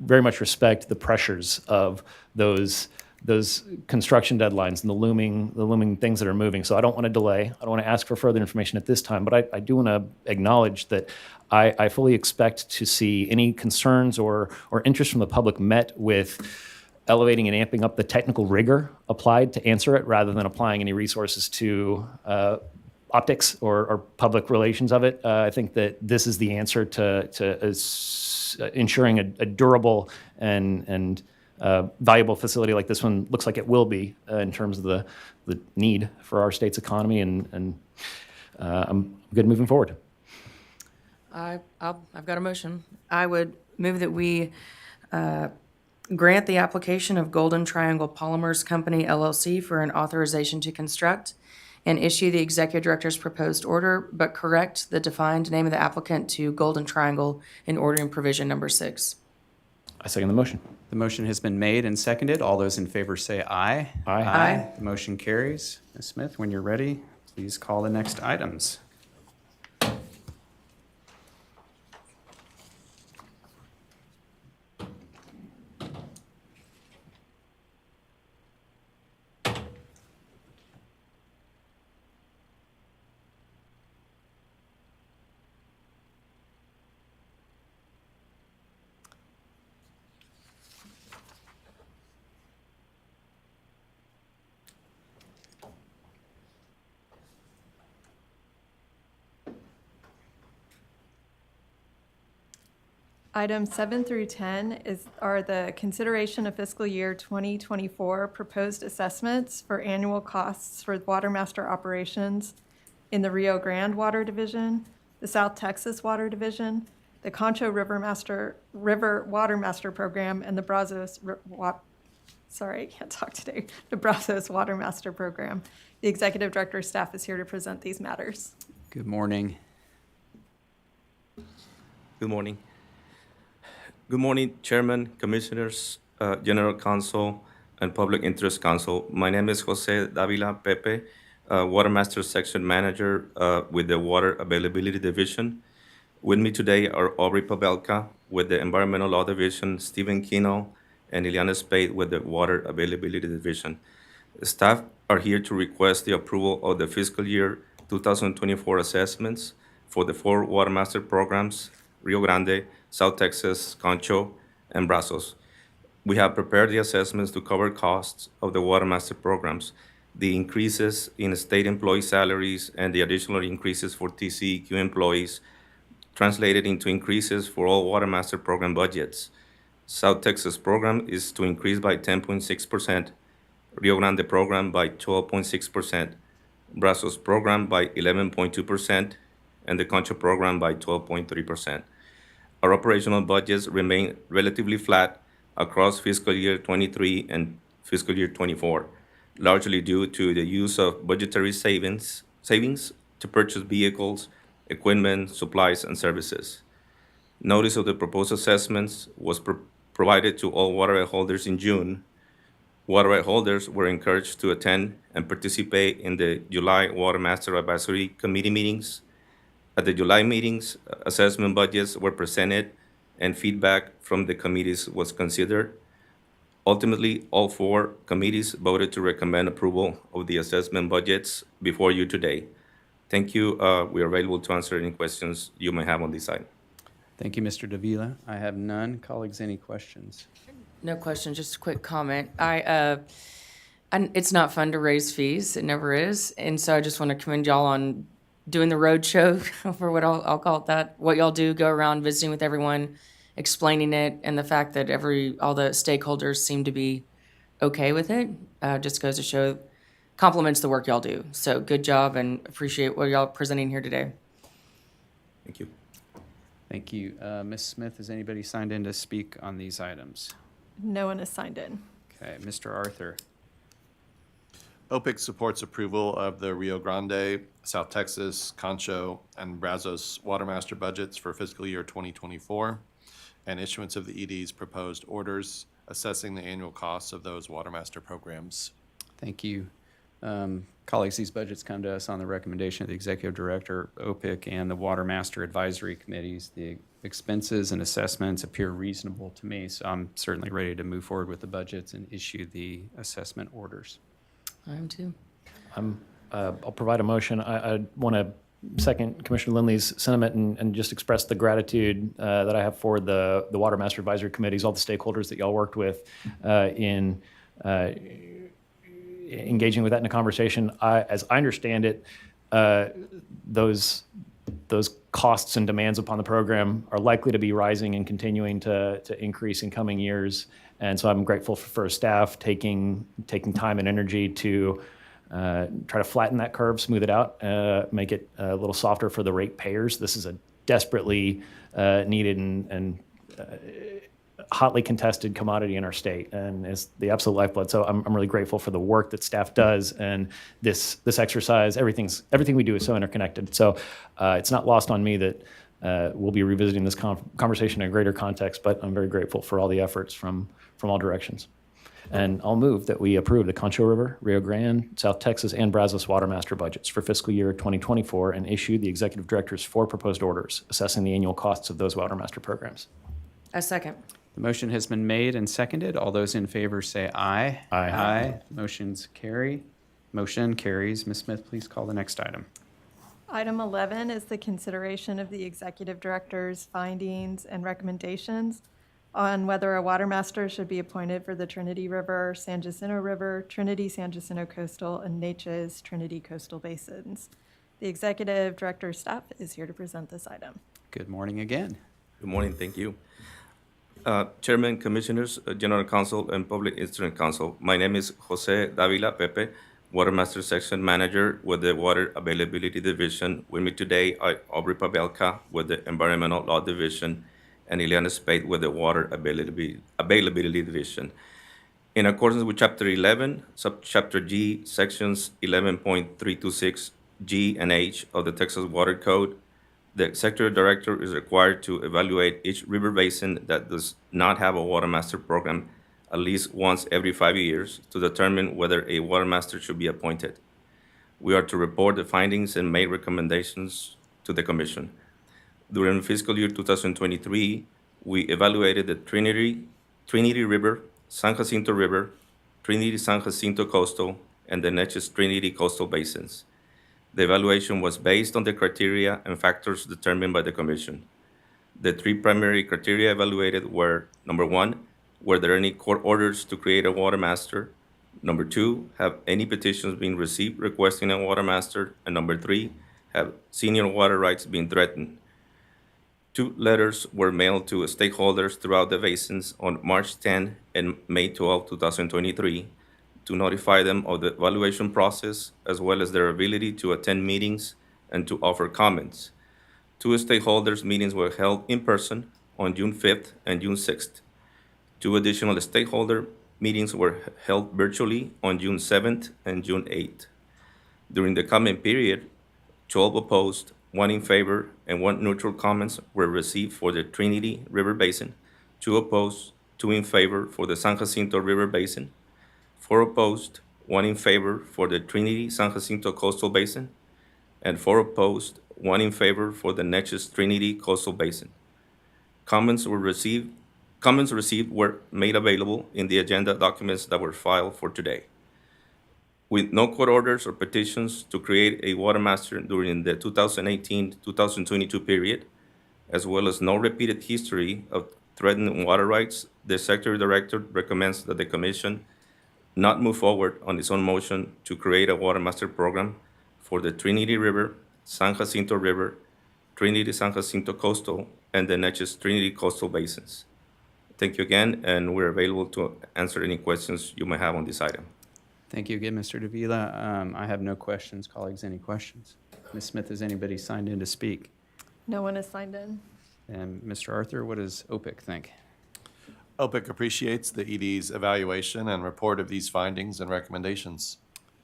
very much respect the pressures of those construction deadlines and the looming things that are moving. So I don't want to delay. I don't want to ask for further information at this time, but I do want to acknowledge that I fully expect to see any concerns or interest from the public met with elevating and amping up the technical rigor applied to answer it rather than applying any resources to optics or public relations of it. I think that this is the answer to ensuring a durable and valuable facility like this one looks like it will be in terms of the need for our state's economy, and I'm good moving forward. I've got a motion. I would move that we grant the application of Golden Triangle Polymers Company LLC for an authorization to construct and issue the executive director's proposed order, but correct the defined name of the applicant to Golden Triangle in ordering provision number 6. I second the motion. The motion has been made and seconded. All those in favor say aye. Aye. Aye. The motion carries. Ms. Smith, when you're ready, please call the next items. Items 7 through 10 are the consideration of fiscal year 2024 proposed assessments for annual costs for Water Master operations in the Rio Grande Water Division, the South Texas Water Division, the Concho River Water Master Program, and the Brazos the Brazos Water Master Program. The Executive Director's staff is here to present these matters. Good morning. Good morning. Good morning, Chairman, Commissioners, General Counsel, and Public Interest Counsel. My name is Jose Davila Pepe, Water Master Section Manager with the Water Availability Division. With me today are Aubrey Pavelka with the Environmental Law Division, Stephen Kino, and Ileana Spade with the Water Availability Division. Staff are here to request the approval of the fiscal year 2024 assessments for the 4 Water Master programs, Rio Grande, South Texas, Concho, and Brazos. We have prepared the assessments to cover costs of the Water Master programs, the increases in state employee salaries, and the additional increases for TCEQ employees translated into increases for all Water Master program budgets. South Texas program is to increase by 10.6%, Rio Grande program by 12.6%, Brazos program by 11.2%, and the Concho program by 12.3%. Our operational budgets remain relatively flat across fiscal year 23 and fiscal year 24, largely due to the use of budgetary savings to purchase vehicles, equipment, supplies, and services. Notice of the proposed assessments was provided to all water right holders in June. Water right holders were encouraged to attend and participate in the July Water Master Advisory Committee meetings. At the July meetings, assessment budgets were presented and feedback from the committees was considered. Ultimately, all 4 committees voted to recommend approval of the assessment budgets before you today. Thank you. We are available to answer any questions you may have on this item. Thank you, Mr. Davila. I have none. Colleagues, any questions? No question, just a quick comment. It's not fun to raise fees, it never is. And so I just want to commend y'all on doing the road show, for what I'll call it that. What y'all do, go around visiting with everyone, explaining it, and the fact that all the stakeholders seem to be okay with it, just goes to show, compliments the work y'all do. So good job, and appreciate what y'all presenting here today. Thank you. Thank you. Ms. Smith, has anybody signed in to speak on these items? No one is signed in. Okay, Mr. Arthur. OPIC supports approval of the Rio Grande, South Texas, Concho, and Brazos Water Master budgets for fiscal year 2024 and issuance of the ED's proposed orders assessing the annual costs of those Water Master programs. Thank you. Colleagues, these budgets come to us on the recommendation of the Executive Director, OPIC, and the Water Master Advisory Committees. The expenses and assessments appear reasonable to me, so I'm certainly ready to move forward with the budgets and issue the assessment orders. I am too. I'll provide a motion. I want to second Commissioner Lindley's sentiment and just express the gratitude that I have for the Water Master Advisory Committees, all the stakeholders that y'all worked with in engaging with that in a conversation. As I understand it, those costs and demands upon the program are likely to be rising and continuing to increase in coming years. And so I'm grateful for staff taking time and energy to try to flatten that curve, smooth it out, make it a little softer for the rate payers. This is a desperately needed and hotly contested commodity in our state, and is the absolute lifeblood. So I'm really grateful for the work that staff does, and this exercise. Everything we do is so interconnected. So it's not lost on me that we'll be revisiting this conversation in a greater context. But I'm very grateful for all the efforts from all directions. And I'll move that we approve the Concho River, Rio Grande, South Texas, and Brazos Water Master budgets for fiscal year 2024 and issue the Executive Director's 4 proposed orders assessing the annual costs of those Water Master programs. A second. The motion has been made and seconded. All those in favor say aye. Aye. Aye. Motion carries. Ms. Smith, please call the next item. Item 11 is the consideration of the Executive Director's findings and recommendations on whether a water master should be appointed for the Trinity River, San Jacinto River, Trinity San Jacinto Coastal, and Natchez Trinity Coastal Basins. The Executive Director's staff is here to present this item. Good morning again. Good morning. Thank you. Chairman, Commissioners, General Counsel, and Public Instrument Counsel. My name is Jose Davila Pepe, Watermaster Section Manager with the Water Availability Division. With me today are Aubrey Pabelka with the Environmental Law Division and Ileana Spade with the Water Availability Division. In accordance with Chapter 11, Subchapter G, Sections 11.326 G and H of the Texas Water Code, the Executive Director is required to evaluate each river basin that does not have a water master program at least once every 5 years to determine whether a water master should be appointed. We are to report the findings and make recommendations to the Commission. During fiscal year 2023, we evaluated the Trinity River, San Jacinto River, Trinity-San Jacinto Coastal, and the Neches Trinity Coastal Basins. The evaluation was based on the criteria and factors determined by the Commission. The three primary criteria evaluated were, number one, were there any court orders to create a water master? Number two, have any petitions been received requesting a water master? And number three, have senior water rights been threatened? 2 letters were mailed to stakeholders throughout the basins on March 10 and May 12, 2023, to notify them of the evaluation process, as well as their ability to attend meetings and to offer comments. 2 stakeholders' meetings were held in person on June 5th and June 6th. 2 additional stakeholder meetings were held virtually on June 7th and June 8th. During the comment period, 12 opposed, 1 in favor, and 1 neutral comments were received for the Trinity River Basin, 2 opposed, 2 in favor for the San Jacinto River Basin, 4 opposed, 1 in favor for the Trinity-San Jacinto Coastal Basin, and 4 opposed, 1 in favor for the Neches Trinity Coastal Basin. Comments received were made available in the agenda documents that were filed for today. With no court orders or petitions to create a water master during the 2018-2022 period, as well as no repeated history of threatened water rights, the Secretary Director recommends that the Commission not move forward on its own motion to create a water master program for the Trinity River, San Jacinto River, Trinity-San Jacinto Coastal, and the Neches Trinity Coastal Basins. Thank you again, and we're available to answer any questions you may have on this item. Thank you again, Mr. Davila. I have no questions. Colleagues, any questions? Ms. Smith, has anybody signed in to speak? No one is signed in. And Mr. Arthur, what does OPIC think? OPIC appreciates the ED's evaluation and report of these findings and recommendations.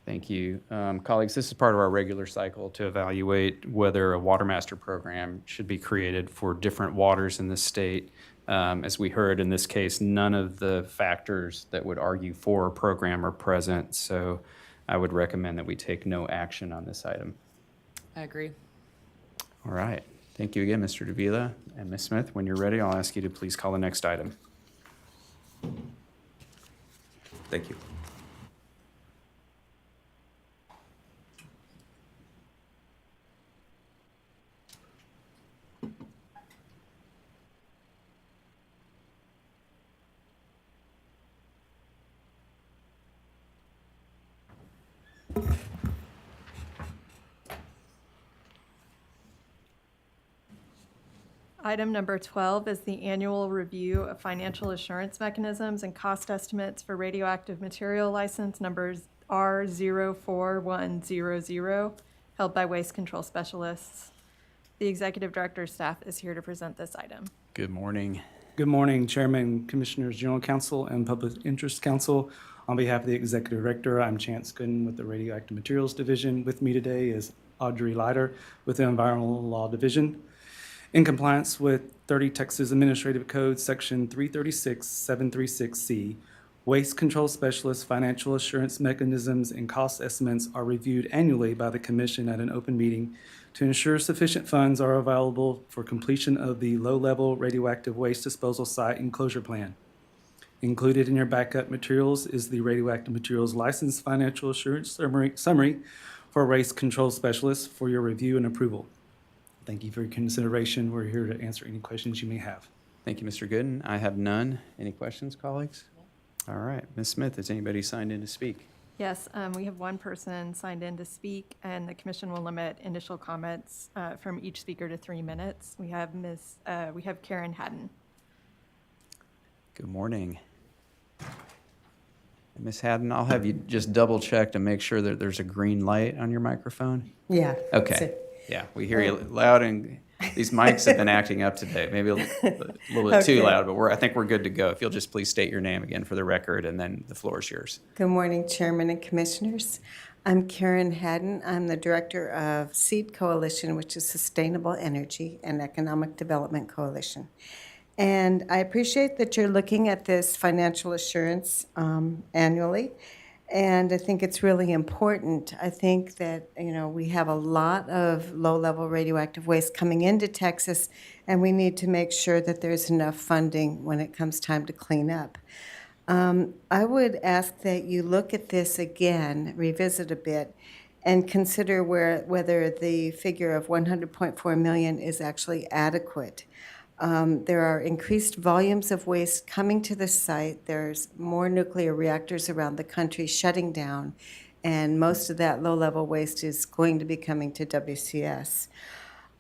Thank you. Colleagues, this is part of our regular cycle to evaluate whether a water master program should be created for different waters in the state. As we heard in this case, none of the factors that would argue for a program are present, so I would recommend that we take no action on this item. I agree. All right. Thank you again, Mr. Davila. And Ms. Smith, when you're ready, I'll ask you to please call the next item. Thank you. Item number 12 is the annual review of financial assurance mechanisms and cost estimates for radioactive material license numbers R04100, held by Waste Control Specialists. The Executive Director's staff is here to present this item. Good morning. Good morning, Chairman, Commissioners, General Counsel, and Public Interest Counsel. On behalf of the Executive Director, I'm Chance Gooden with the Radioactive Materials Division. With me today is Audrey Leiter with the Environmental Law Division. In compliance with 30 Texas Administrative Code, Section 336-736C, Waste Control Specialists' financial assurance mechanisms and cost estimates are reviewed annually by the Commission at an open meeting to ensure sufficient funds are available for completion of the low-level radioactive waste disposal site enclosure plan. Included in your backup materials is the Radioactive Materials License Financial Assurance Summary for Waste Control Specialists for your review and approval. Thank you for your consideration. We're here to answer any questions you may have. Thank you, Mr. Gooden. I have none. Any questions, colleagues? All right. Ms. Smith, has anybody signed in to speak? Yes, we have one person signed in to speak, and the commission will limit initial comments from each speaker to 3 minutes. We have Karen Haddon. Good morning. Ms. Haddon, I'll have you just double check to make sure that there's a green light on your microphone. Yeah. Okay. Yeah, we hear you loud, and these mics have been acting up today. Maybe a little bit too Okay. loud, but I think we're good to go. If you'll just please state your name again for the record, and then the floor is yours. Good morning, Chairman and Commissioners. I'm Karen Haddon. I'm the Director of SEED Coalition, which is Sustainable Energy and Economic Development Coalition. And I appreciate that you're looking at this financial assurance annually. And I think it's really important. I think that, we have a lot of low-level radioactive waste coming into Texas, and we need to make sure that there's enough funding when it comes time to clean up. I would ask that you look at this again, revisit a bit, and consider whether the figure of $100.4 million is actually adequate. There are increased volumes of waste coming to the site. There's more nuclear reactors around the country shutting down, and most of that low-level waste is going to be coming to WCS.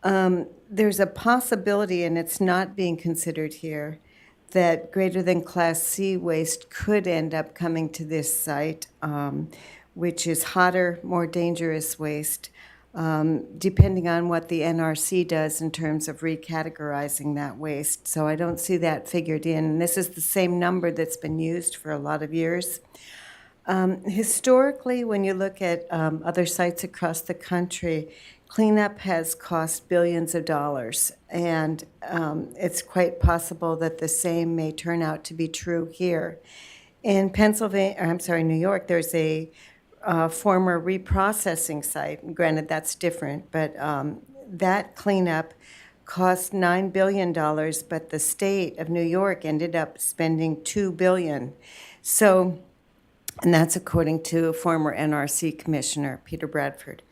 There's a possibility, and it's not being considered here, that greater than Class C waste could end up coming to this site, which is hotter, more dangerous waste, depending on what the NRC does in terms of recategorizing that waste. So I don't see that figured in. And this is the same number that's been used for a lot of years. Historically, when you look at other sites across the country, cleanup has cost billions of dollars, and it's quite possible that the same may turn out to be true here. In New York, there's a former reprocessing site. Granted, that's different, but that cleanup cost $9 billion, but the state of New York ended up spending $2 billion. And that's according to former NRC Commissioner Peter Bradford.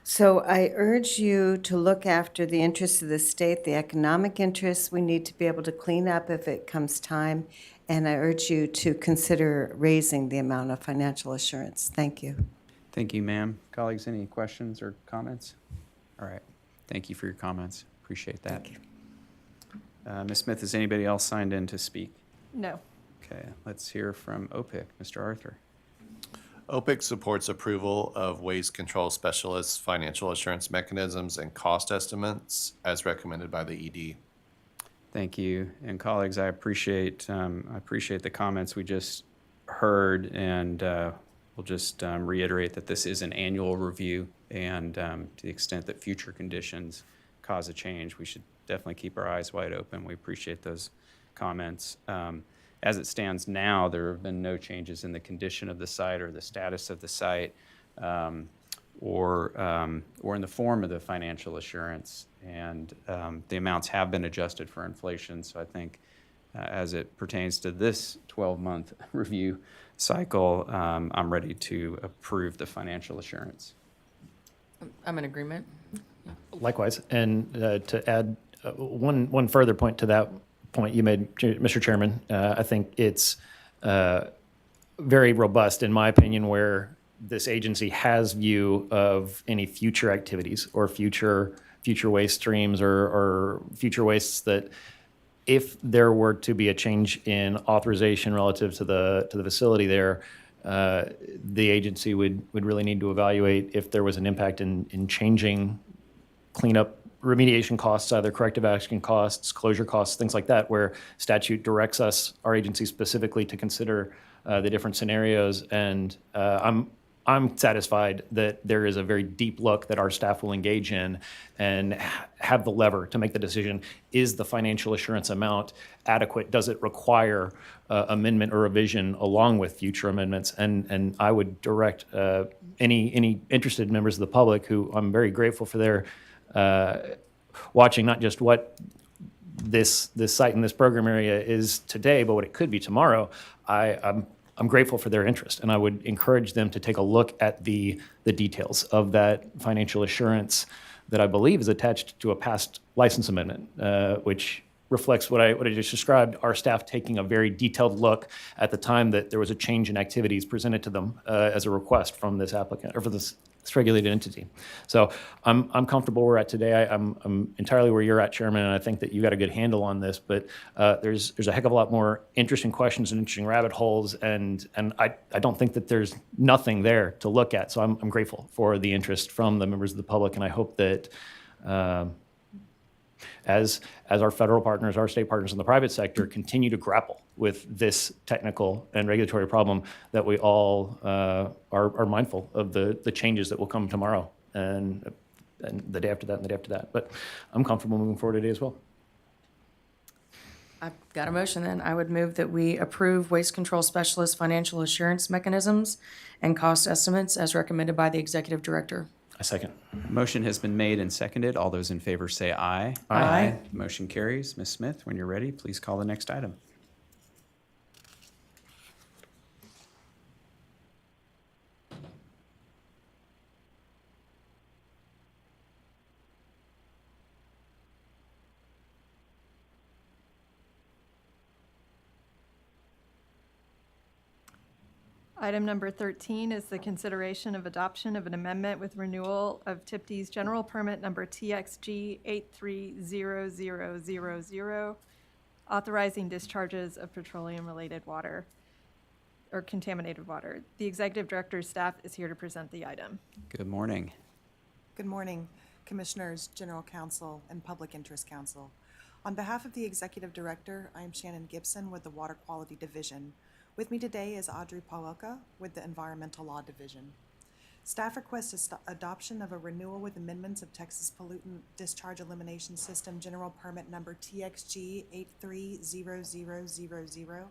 So I urge you to look after the interests of the state, the economic interests. We need to be able to clean up if it comes time. And I urge you to consider raising the amount of financial assurance. Thank you. Thank you, ma'am. Colleagues, any questions or comments? All right. Thank you for your comments. Appreciate that. Thank you. Ms. Smith, is anybody else signed in to speak? No. Okay, let's hear from OPIC. Mr. Arthur. OPIC supports approval of Waste Control Specialists' financial assurance mechanisms and cost estimates as recommended by the ED. Thank you. And colleagues, I appreciate the comments we just heard, and we'll just reiterate that this is an annual review, and to the extent that future conditions cause a change, we should definitely keep our eyes wide open. We appreciate those comments. As it stands now, there have been no changes in the condition of the site or the status of the site, or in the form of the financial assurance. And the amounts have been adjusted for inflation. So I think as it pertains to this 12-month review cycle, I'm ready to approve the financial assurance. I'm in agreement. Likewise, and to add one further point to that point you made, Mr. Chairman, I think it's very robust, in my opinion, where this agency has view of any future activities or future waste streams or future wastes that, if there were to be a change in authorization relative to the facility there, the agency would really need to evaluate if there was an impact in changing cleanup remediation costs, either corrective action costs, closure costs, things like that, where statute directs us, our agency specifically, to consider the different scenarios. And I'm satisfied that there is a very deep look that our staff will engage in and have the lever to make the decision. Is the financial assurance amount adequate? Does it require amendment or revision along with future amendments? And I would direct any interested members of the public, who I'm very grateful for their watching not just what this site and this program area is today, but what it could be tomorrow. I'm grateful for their interest, and I would encourage them to take a look at the details of that financial assurance that I believe is attached to a past license amendment, which reflects what I just described, our staff taking a very detailed look at the time that there was a change in activities presented to them as a request from this applicant, or for this regulated entity. So I'm comfortable where we're at today. I'm entirely where you're at, Chairman, and I think that you got a good handle on this. But there's a heck of a lot more interesting questions and interesting rabbit holes, and I don't think that there's nothing there to look at. So I'm grateful for the interest from the members of the public, and I hope that as our federal partners, our state partners in the private sector continue to grapple with this technical and regulatory problem, that we all are mindful of the changes that will come tomorrow and the day after that and the day after that. But I'm comfortable moving forward today as well. I've got a motion then. I would move that we approve Waste Control Specialist financial assurance mechanisms and cost estimates as recommended by the Executive Director. A second. Motion has been made and seconded. All those in favor say aye. Aye. Motion carries. Ms. Smith, when you're ready, please call the next item. Item number 13 is the consideration of adoption of an amendment with renewal of TIPD's general permit number TXG 830000, authorizing discharges of petroleum-related water or contaminated water. The Executive Director's staff is here to present the item. Good morning. Good morning, Commissioners, General Counsel, and Public Interest Counsel. On behalf of the Executive Director, I am Shannon Gibson with the Water Quality Division. With me today is Audrey Pawelka with the Environmental Law Division. Staff requests adoption of a renewal with amendments of Texas Pollutant Discharge Elimination System General Permit Number TXG 830000,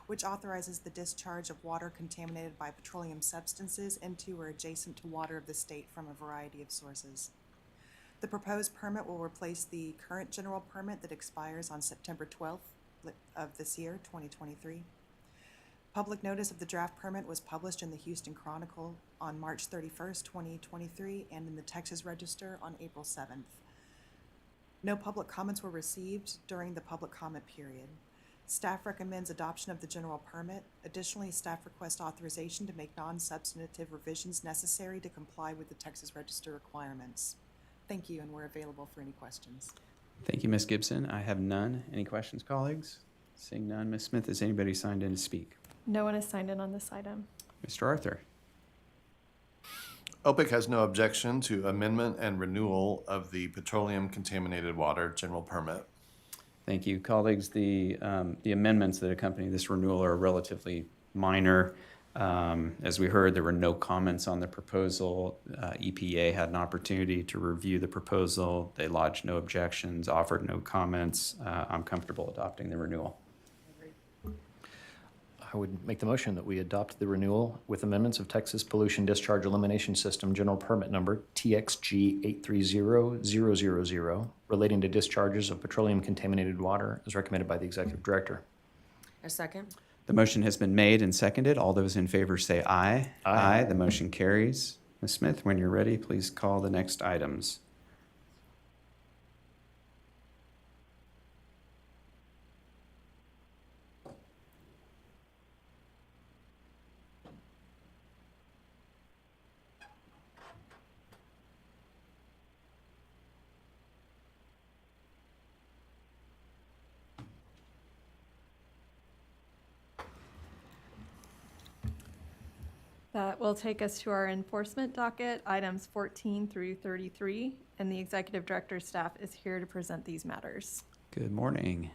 which authorizes the discharge of water contaminated by petroleum substances into or adjacent to water of the state from a variety of sources. The proposed permit will replace the current general permit that expires on September 12th of this year, 2023. Public notice of the draft permit was published in the Houston Chronicle on March 31st, 2023, and in the Texas Register on April 7th. No public comments were received during the public comment period. Staff recommends adoption of the general permit. Additionally, staff requests authorization to make non-substantive revisions necessary to comply with the Texas Register requirements. Thank you, and we're available for any questions. Thank you, Ms. Gibson. I have none. Any questions, colleagues? Seeing none, Ms. Smith, is anybody signed in to speak? No one has signed in on this item. Mr. Arthur. OPIC has no objection to amendment and renewal of the petroleum contaminated water general permit. Thank you, colleagues. The amendments that accompany this renewal are relatively minor. As we heard, there were no comments on the proposal. EPA had an opportunity to review the proposal. They lodged no objections, offered no comments. I'm comfortable adopting the renewal. I would make the motion that we adopt the renewal with amendments of Texas Pollution Discharge Elimination System General Permit Number TXG 830000, relating to discharges of petroleum contaminated water as recommended by the Executive Director. A second. The motion has been made and seconded. All those in favor say aye. Aye. The motion carries. Ms. Smith, when you're ready, please call the next items. That will take us to our enforcement docket, items 14 through 33, and the Executive Director's staff is here to present these matters. Good morning.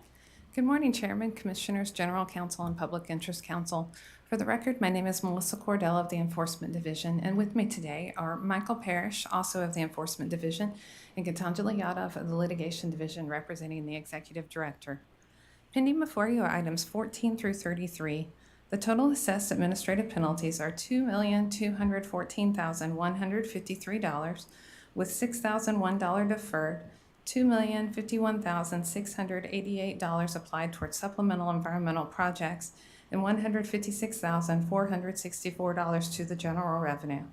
Good morning, Chairman, Commissioners, General Counsel, and Public Interest Counsel. For the record, my name is Melissa Cordell of the Enforcement Division, and with me today are Michael Parrish, also of the Enforcement Division, and Gitanjali Yadav of the Litigation Division, representing the Executive Director. Pending before you are items 14 through 33. The total assessed administrative penalties are $2,214,153, with $6,001 deferred, $2,051,688 applied towards supplemental environmental projects, and $156,464 to the general revenue.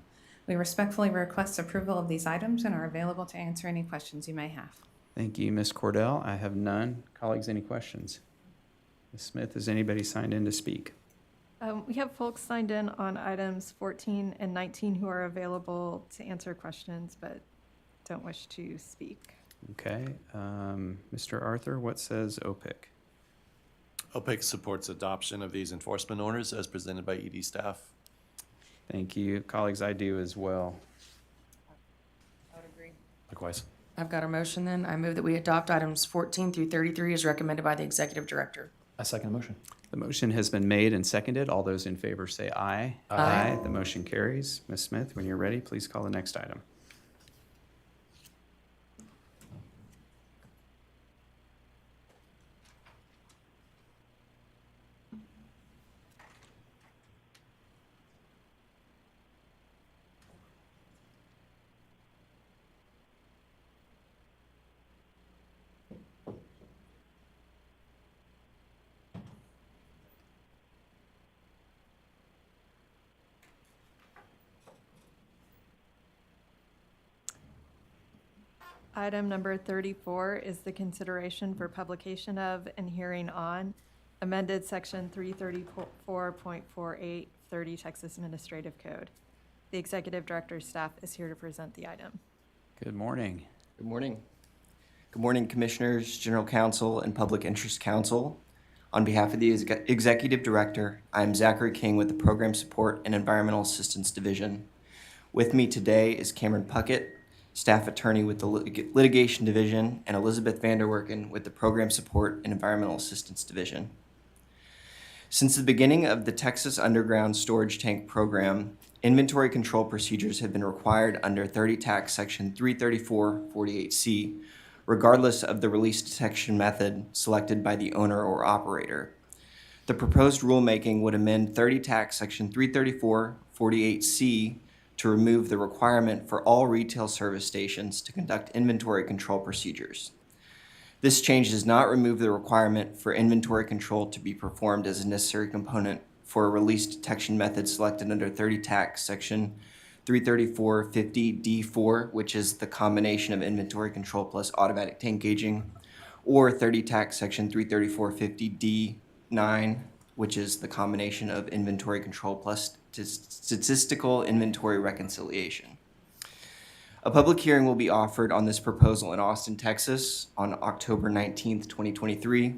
We respectfully request approval of these items and are available to answer any questions you may have. Thank you, Ms. Cordell. I have none. Colleagues, any questions? Ms. Smith, is anybody signed in to speak? We have folks signed in on items 14 and 19 who are available to answer questions but don't wish to speak. Okay, Mr. Arthur, what says OPIC? OPIC supports adoption of these enforcement orders as presented by ED staff. Thank you. Colleagues, I do as well. I would agree. Likewise. I've got a motion then. I move that we adopt items 14 through 33 as recommended by the executive director. I second the motion. The motion has been made and seconded. All those in favor say aye. Aye. The motion carries. Ms. Smith, when you're ready, please call the next item. Item number 34 is the consideration for publication of and hearing on amended section 334.48, 30 Texas Administrative Code. The executive director's staff is here to present the item. Good morning. Good morning. Good morning, Commissioners, General Counsel, and Public Interest Counsel. On behalf of the Executive Director, I am Zachary King with the Program Support and Environmental Assistance Division. With me today is Cameron Puckett, Staff Attorney with the Litigation Division, and Elizabeth Vanderwerken with the Program Support and Environmental Assistance Division. Since the beginning of the Texas Underground Storage Tank Program, inventory control procedures have been required under 30 Tax Section 334-48C, regardless of the release detection method selected by the owner or operator. The proposed rulemaking would amend 30 Tax Section 334-48C to remove the requirement for all retail service stations to conduct inventory control procedures. This change does not remove the requirement for inventory control to be performed as a necessary component for a release detection method selected under 30 Tax Section 334-50D4, which is the combination of inventory control plus automatic tank gauging, or 30 Tax Section 334-50D9, which is the combination of inventory control plus statistical inventory reconciliation. A public hearing will be offered on this proposal in Austin, Texas on October 19th, 2023.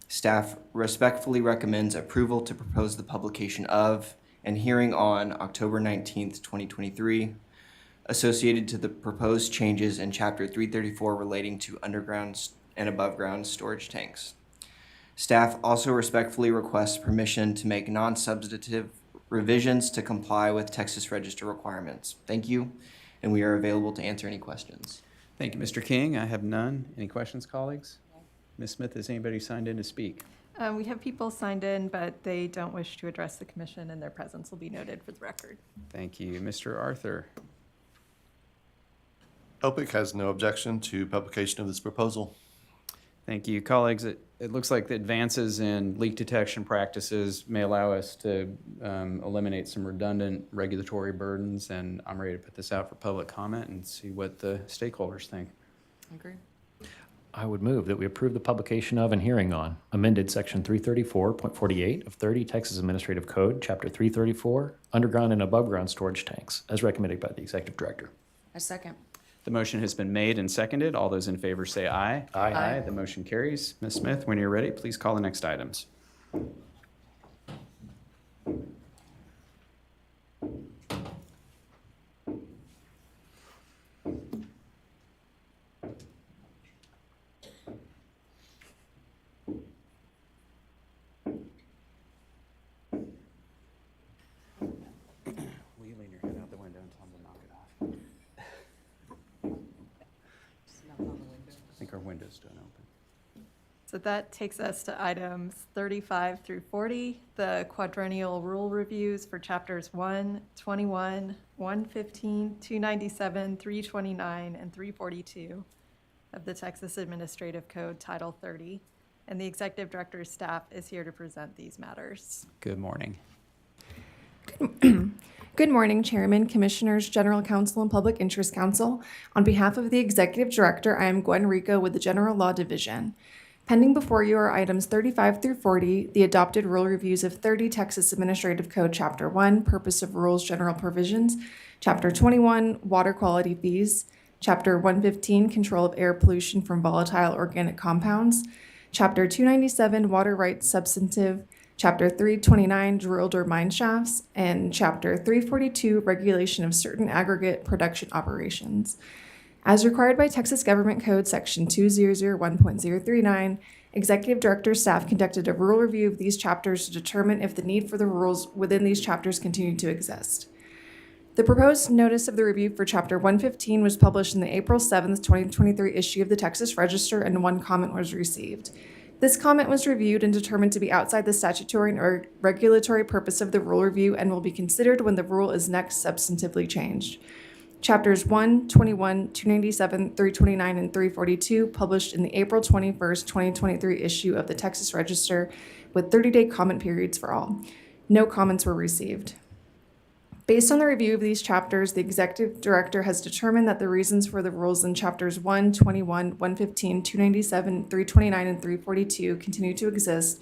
Staff respectfully recommends approval to propose the publication of and hearing on October 19th, 2023, associated to the proposed changes in Chapter 334 relating to underground and above-ground storage tanks. Staff also respectfully requests permission to make non-substantive revisions to comply with Texas Register requirements. Thank you, and we are available to answer any questions. Thank you, Mr. King. I have none. Any questions, colleagues? Ms. Smith, has anybody signed in to speak? We have people signed in, but they don't wish to address the commission, and their presence will be noted for the record. Thank you. Mr. Arthur? OPIC has no objection to publication of this proposal. Thank you. Colleagues, it looks like the advances in leak detection practices may allow us to eliminate some redundant regulatory burdens, and I'm ready to put this out for public comment and see what the stakeholders think. I agree. I would move that we approve the publication of and hearing on amended section 334.48 of 30 Texas Administrative Code, Chapter 334, underground and above ground storage tanks, as recommended by the Executive Director. I second. The motion has been made and seconded. All those in favor say aye. Aye. The motion carries. Ms. Smith, when you're ready, please call the next items. Will you lean your head out the window and tell them to knock it off? I think our window's still open. So that takes us to items 35 through 40, the quadrennial rule reviews for chapters 1, 21, 115, 297, 329, and 342 of the Texas Administrative Code, Title 30. And the Executive Director's staff is here to present these matters. Good morning. Good morning, Chairman, Commissioners, General Counsel, and Public Interest Counsel. On behalf of the Executive Director, I am Gwen Rico with the General Law Division. Pending before you are items 35 through 40, the adopted rule reviews of 30 Texas Administrative Code Chapter 1, Purpose of Rules, General Provisions, Chapter 21, Water Quality Fees, Chapter 115, Control of Air Pollution from Volatile Organic Compounds, Chapter 297, Water Rights Substantive, Chapter 329, Drilled or Mine Shafts, and Chapter 342, Regulation of Certain Aggregate Production Operations. As required by Texas Government Code Section 2001.039, Executive Director staff conducted a rule review of these chapters to determine if the need for the rules within these chapters continued to exist. The proposed notice of the review for Chapter 115 was published in the April 7th, 2023 issue of the Texas Register, and one comment was received. This comment was reviewed and determined to be outside the statutory or regulatory purpose of the rule review and will be considered when the rule is next substantively changed. Chapters 1, 21, 297, 329, and 342, published in the April 21st, 2023 issue of the Texas Register with 30-day comment periods for all. No comments were received. Based on the review of these chapters, the Executive Director has determined that the reasons for the rules in Chapters 1, 21, 115, 297, 329, and 342 continue to exist,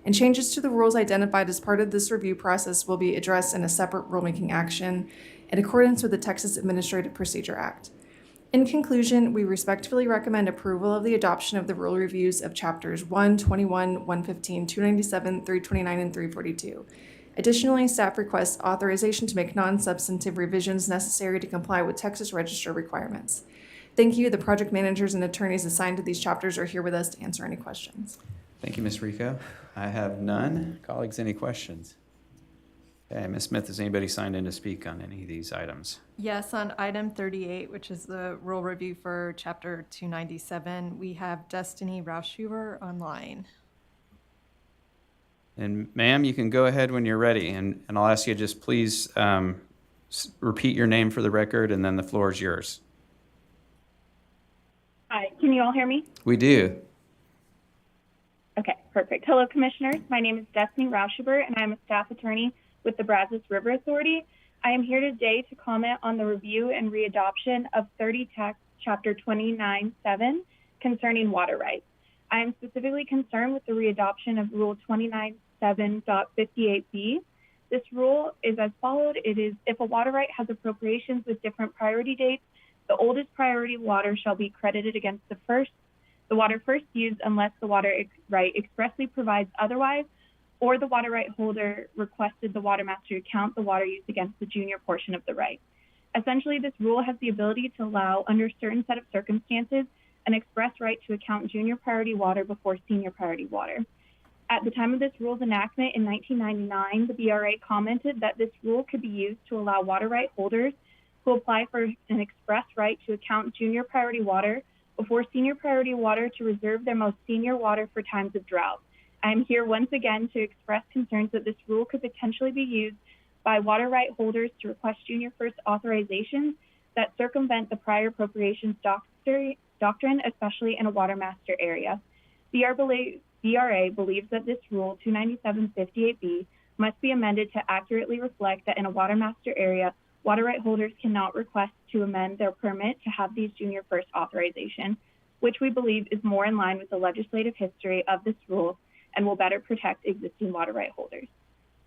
and changes to the rules identified as part of this review process will be addressed in a separate rulemaking action in accordance with the Texas Administrative Procedure Act. In conclusion, we respectfully recommend approval of the adoption of the rule reviews of Chapters 1, 21, 115, 297, 329, and 342. Additionally, staff requests authorization to make non-substantive revisions necessary to comply with Texas Register requirements. Thank you. The project managers and attorneys assigned to these chapters are here with us to answer any questions. Thank you, Ms. Rico. I have none. Colleagues, any questions? Okay, Ms. Smith, has anybody signed in to speak on any of these items? Yes, on item 38, which is the rule review for Chapter 297, we have Destiny Rauschuber online. And ma'am, you can go ahead when you're ready, and I'll ask you just please repeat your name for the record, and then the floor is yours. Hi, can you all hear me? We do. Okay, perfect. Hello, Commissioners. My name is Destiny Rauschuber, and I'm a staff attorney with the Brazos River Authority. I am here today to comment on the review and readoption of 30 Text Chapter 29.7 concerning water rights. I am specifically concerned with the readoption of Rule 29.7.58b. This rule is as followed. It is, if a water right has appropriations with different priority dates, the oldest priority water shall be credited against the water first used unless the water right expressly provides otherwise, or the water right holder requested the water master to count the water used against the junior portion of the right. Essentially, this rule has the ability to allow, under certain set of circumstances, an express right to account junior priority water before senior priority water. At the time of this rule's enactment in 1999, the BRA commented that this rule could be used to allow water right holders who apply for an express right to account junior priority water before senior priority water to reserve their most senior water for times of drought. I am here once again to express concerns that this rule could potentially be used by water right holders to request junior first authorizations that circumvent the prior appropriations doctrine, especially in a water master area. BRA believes that this rule 297.58b must be amended to accurately reflect that in a water master area, water right holders cannot request to amend their permit to have these junior first authorization, which we believe is more in line with the legislative history of this rule and will better protect existing water right holders.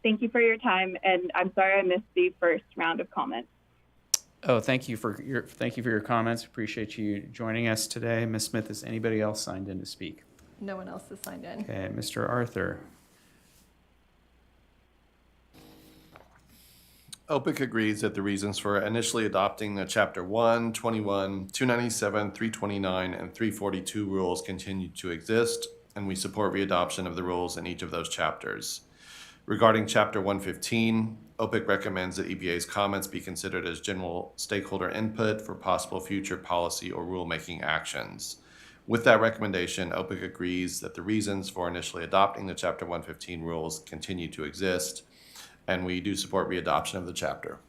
Thank you for your time, and I'm sorry I missed the first round of comments. Oh, thank you for your comments. Appreciate you joining us today. Ms. Smith, has anybody else signed in to speak? No one else has signed in. Okay, Mr. Arthur. OPIC agrees that the reasons for initially adopting the Chapter 1, 21, 297, 329, and 342 rules continue to exist, and we support readoption of the rules in each of those chapters. Regarding Chapter 115, OPIC recommends that EPA's comments be considered as general stakeholder input for possible future policy or rulemaking actions. With that recommendation, OPIC agrees that the reasons for initially adopting the Chapter 115 rules continue to exist, and we do support readoption of the chapter.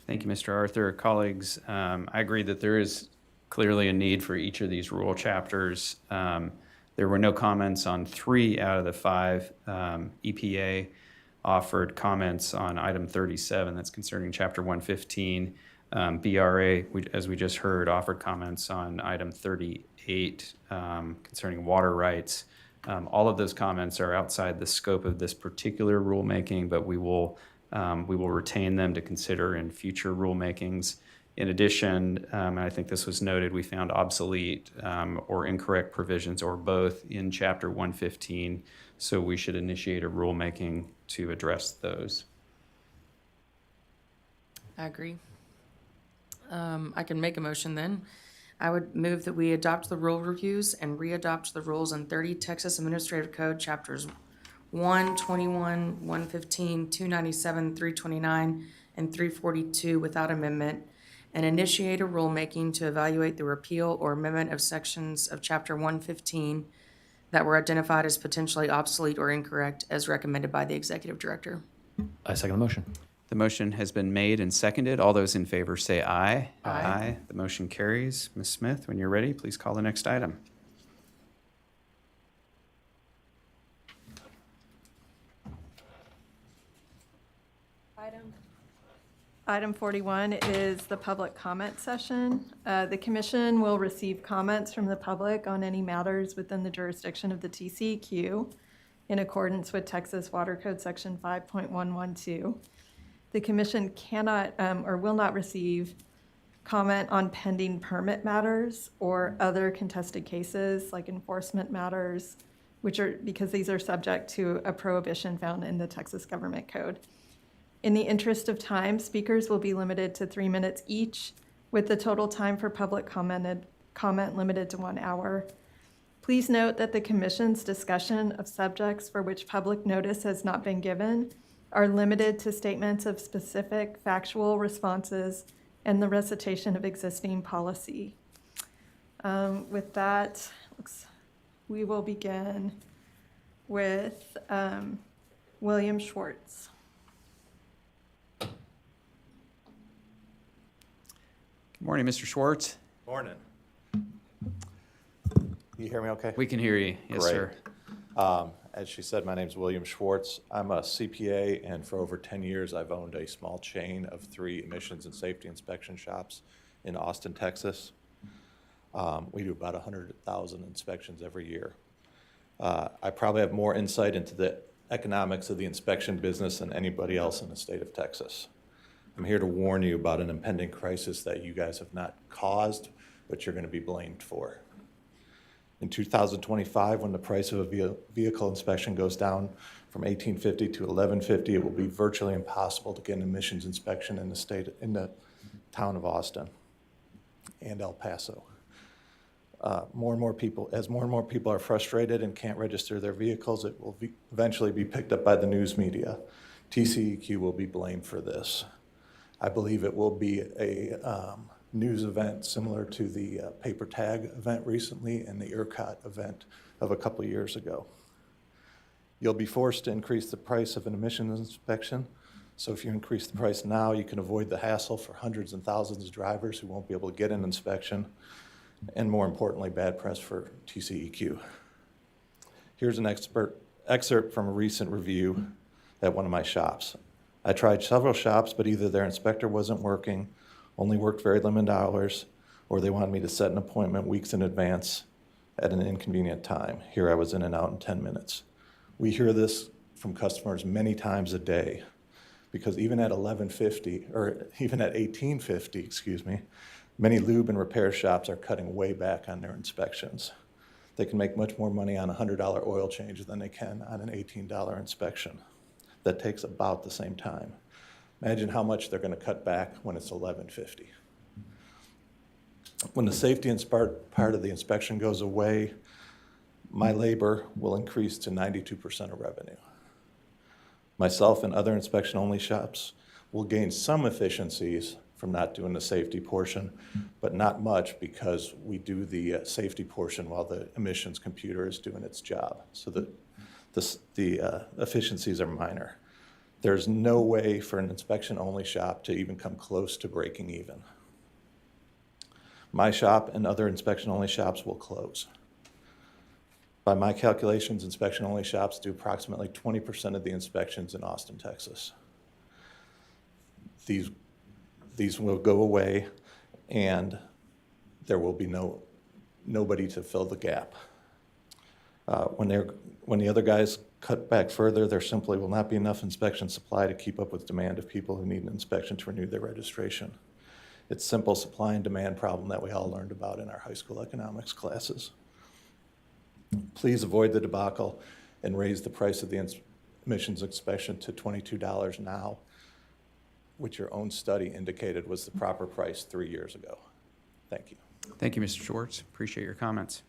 Thank you, Mr. Arthur. Colleagues, I agree that there is clearly a need for each of these rule chapters. There were no comments on 3 out of the 5. EPA offered comments on item 37 that's concerning Chapter 115. BRA, as we just heard, offered comments on item 38 concerning water rights. All of those comments are outside the scope of this particular rulemaking, but we will retain them to consider in future rulemakings. In addition, and I think this was noted, we found obsolete or incorrect provisions or both in Chapter 115, so we should initiate a rulemaking to address those. I agree. I can make a motion then. I would move that we adopt the rule reviews and readopt the rules in 30 Texas Administrative Code Chapters 121, 115, 297, 329, and 342 without amendment, and initiate a rulemaking to evaluate the repeal or amendment of sections of Chapter 115 that were identified as potentially obsolete or incorrect as recommended by the Executive Director. I second the motion. The motion has been made and seconded. All those in favor say aye. Aye. The motion carries. Ms. Smith, when you're ready, please call the next item. Item 41 is the public comment session. The commission will receive comments from the public on any matters within the jurisdiction of the TCEQ in accordance with Texas Water Code Section 5.112. The commission cannot or will not receive comment on pending permit matters or other contested cases like enforcement matters, because these are subject to a prohibition found in the Texas Government Code. In the interest of time, speakers will be limited to 3 minutes each, with the total time for public comment limited to 1 hour. Please note that the commission's discussion of subjects for which public notice has not been given are limited to statements of specific factual responses and the recitation of existing policy. With that, we will begin with William Schwartz. Good morning, Mr. Schwartz. Morning. You hear me okay? We can hear you. Yes, Great. sir. As she said, my name's William Schwartz. I'm a CPA, and for over 10 years, I've owned a small chain of 3 emissions and safety inspection shops in Austin, Texas. We do about 100,000 inspections every year. I probably have more insight into the economics of the inspection business than anybody else in the state of Texas. I'm here to warn you about an impending crisis that you guys have not caused, but you're going to be blamed for. In 2025, when the price of a vehicle inspection goes down from $1,850 to $1,150, it will be virtually impossible to get an emissions inspection in the town of Austin and El Paso. As more and more people are frustrated and can't register their vehicles, it will eventually be picked up by the news media. TCEQ will be blamed for this. I believe it will be a news event similar to the paper tag event recently and the ERCOT event of a couple of years ago. You'll be forced to increase the price of an emissions inspection. So if you increase the price now, you can avoid the hassle for hundreds and thousands of drivers who won't be able to get an inspection, and more importantly, bad press for TCEQ. Here's an excerpt from a recent review at one of my shops. I tried several shops, but either their inspector wasn't working, only worked very limited hours, or they wanted me to set an appointment weeks in advance at an inconvenient time. Here I was in and out in 10 minutes. We hear this from customers many times a day, because even at $18.50, many lube and repair shops are cutting way back on their inspections. They can make much more money on a $100 oil change than they can on an $18 inspection. That takes about the same time. Imagine how much they're going to cut back when it's $11.50. When the safety part of the inspection goes away, my labor will increase to 92% of revenue. Myself and other inspection-only shops will gain some efficiencies from not doing the safety portion, but not much because we do the safety portion while the emissions computer is doing its job. So the efficiencies are minor. There's no way for an inspection-only shop to even come close to breaking even. My shop and other inspection-only shops will close. By my calculations, inspection-only shops do approximately 20% of the inspections in Austin, Texas. these will go away, and there will be nobody to fill the gap. When the other guys cut back further, there simply will not be enough inspection supply to keep up with demand of people who need an inspection to renew their registration. It's simple supply and demand problem that we all learned about in our high school economics classes. Please avoid the debacle and raise the price of the emissions inspection to $22 now, which your own study indicated was the proper price 3 years ago. Thank you. Thank you, Mr. Schwartz. Appreciate your comments.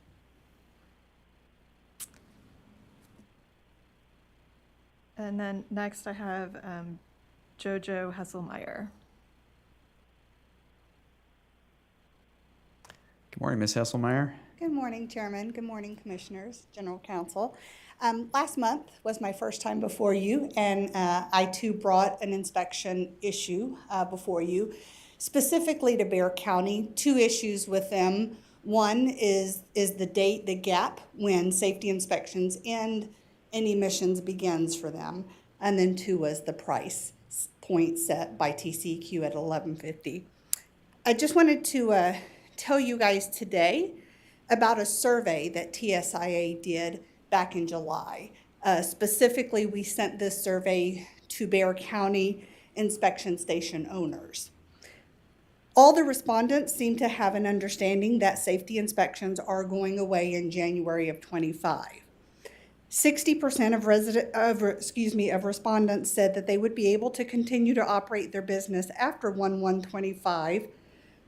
And then next I have Jojo Hesselmeyer. Good morning, Ms. Hesselmeyer. Good morning, Chairman. Good morning, Commissioners, General Counsel. Last month was my first time before you, and I too brought an inspection issue before you, specifically to Bexar County. Two issues with them. One is the date, the gap when safety inspections end and emissions begins for them. And then two was the price point set by TCEQ at $11.50. I just wanted to tell you guys today about a survey that TSIA did back in July. Specifically, we sent this survey to Bexar County inspection station owners. All the respondents seem to have an understanding that safety inspections are going away in January of 25. 60% of respondents said that they would be able to continue to operate their business after 1/1/25,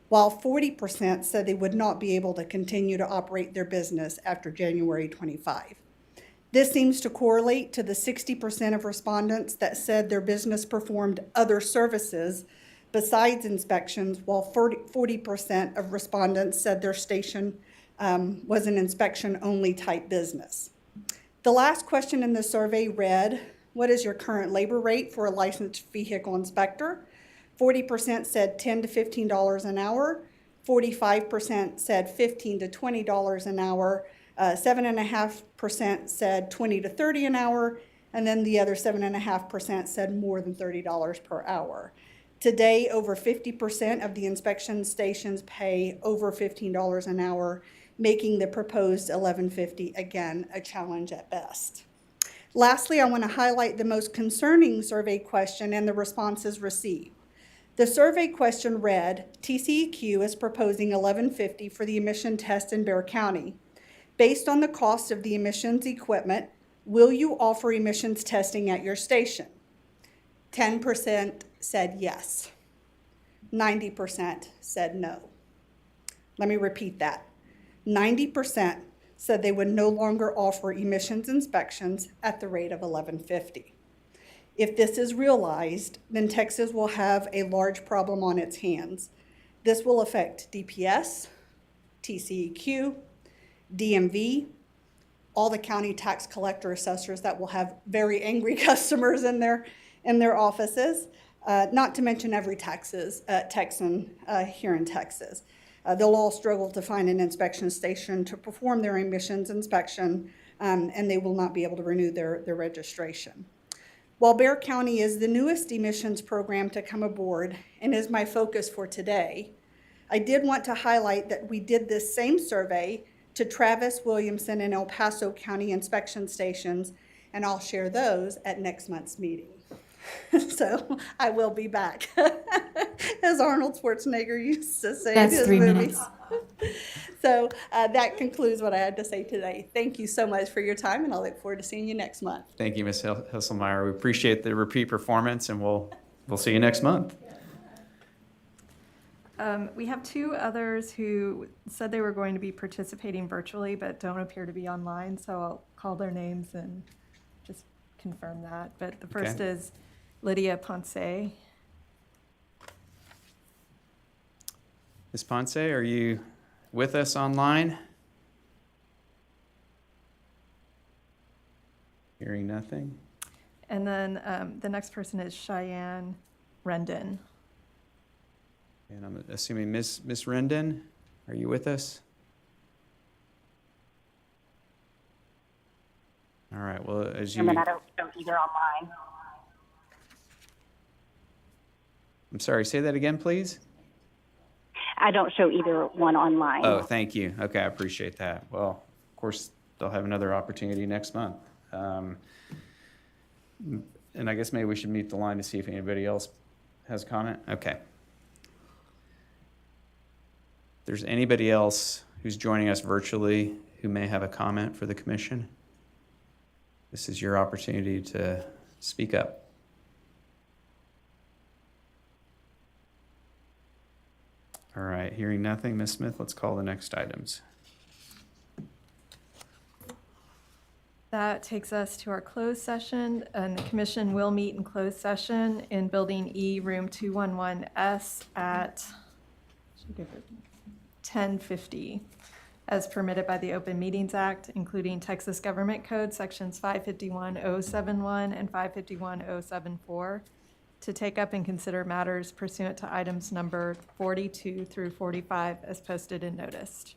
while 40% said they would not be able to continue to operate their business after January 25. This seems to correlate to the 60% of respondents that said their business performed other services besides inspections, while 40% of respondents said their station was an inspection-only type business. The last question in the survey read, what is your current labor rate for a licensed vehicle inspector? 40% said $10 to $15 an hour. 45% said $15 to $20 an hour. 7.5% said $20 to $30 an hour. And then the other 7.5% said more than $30 per hour. Today, over 50% of the inspection stations pay over $15 an hour, making the proposed $11.50 again a challenge at best. Lastly, I want to highlight the most concerning survey question and the responses received. The survey question read, TCEQ is proposing $11.50 for the emission test in Bexar County. Based on the cost of the emissions equipment, will you offer emissions testing at your station? 10% said yes. 90% said no. Let me repeat that. 90% said they would no longer offer emissions inspections at the rate of $11.50. If this is realized, then Texas will have a large problem on its hands. This will affect DPS, TCEQ, DMV, all the county tax collector assessors that will have very angry customers in their offices, not to mention every Texan here in Texas. They'll all struggle to find an inspection station to perform their emissions inspection, and they will not be able to renew their registration. While Bexar County is the newest emissions program to come aboard and is my focus for today, I did want to highlight that we did this same survey to Travis, Williamson, and El Paso County inspection stations, and I'll share those at next month's meeting. So I will be back, as Arnold Schwarzenegger used to say in his movies. So that concludes what I had to say today. Thank you so much for your time, and I look forward to seeing you next month. Thank you, Ms. Hesselmeyer. We appreciate the repeat performance, and we'll see you next month. We have two others who said they were going to be participating virtually but don't appear to be online, so I'll call their names and just confirm that. But the first is Lydia Ponce. Ms. Ponce, are you with us online? Hearing nothing. And then the next person is Cheyenne Rendon. And I'm assuming Miss Rendon, are you with us? All right, well, as you... I don't either online. I'm sorry, say that again, please? I don't show either one online. Oh, thank you. Okay, I appreciate that. Well, of course, they'll have another opportunity next month. And I guess maybe we should meet the line to see if anybody else has a comment. Okay. If there's anybody else who's joining us virtually who may have a comment for the commission, this is your opportunity to speak up. All right, hearing nothing, Ms. Smith, let's call the next items. That takes us to our closed session, and the commission will meet in closed session in Building E, Room 211S at 10:50, as permitted by the Open Meetings Act, including Texas Government Code Sections 551.071 and 551.074, to take up and consider matters pursuant to items number 42 through 45 as posted and noticed.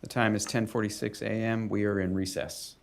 The time is 10:46 a.m. We are in recess.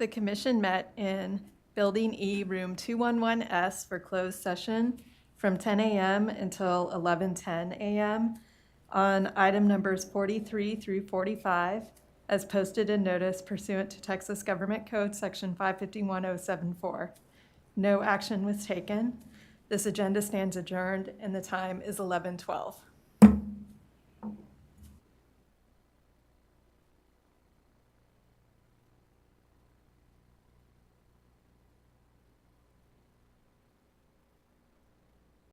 The commission met in Building E, Room 211S for closed session from 10 a.m. until 11:10 a.m. on item numbers 43 through 45, as posted in notice pursuant to Texas Government Code Section 551074. No action was taken. This agenda stands adjourned, and the time is 11:12.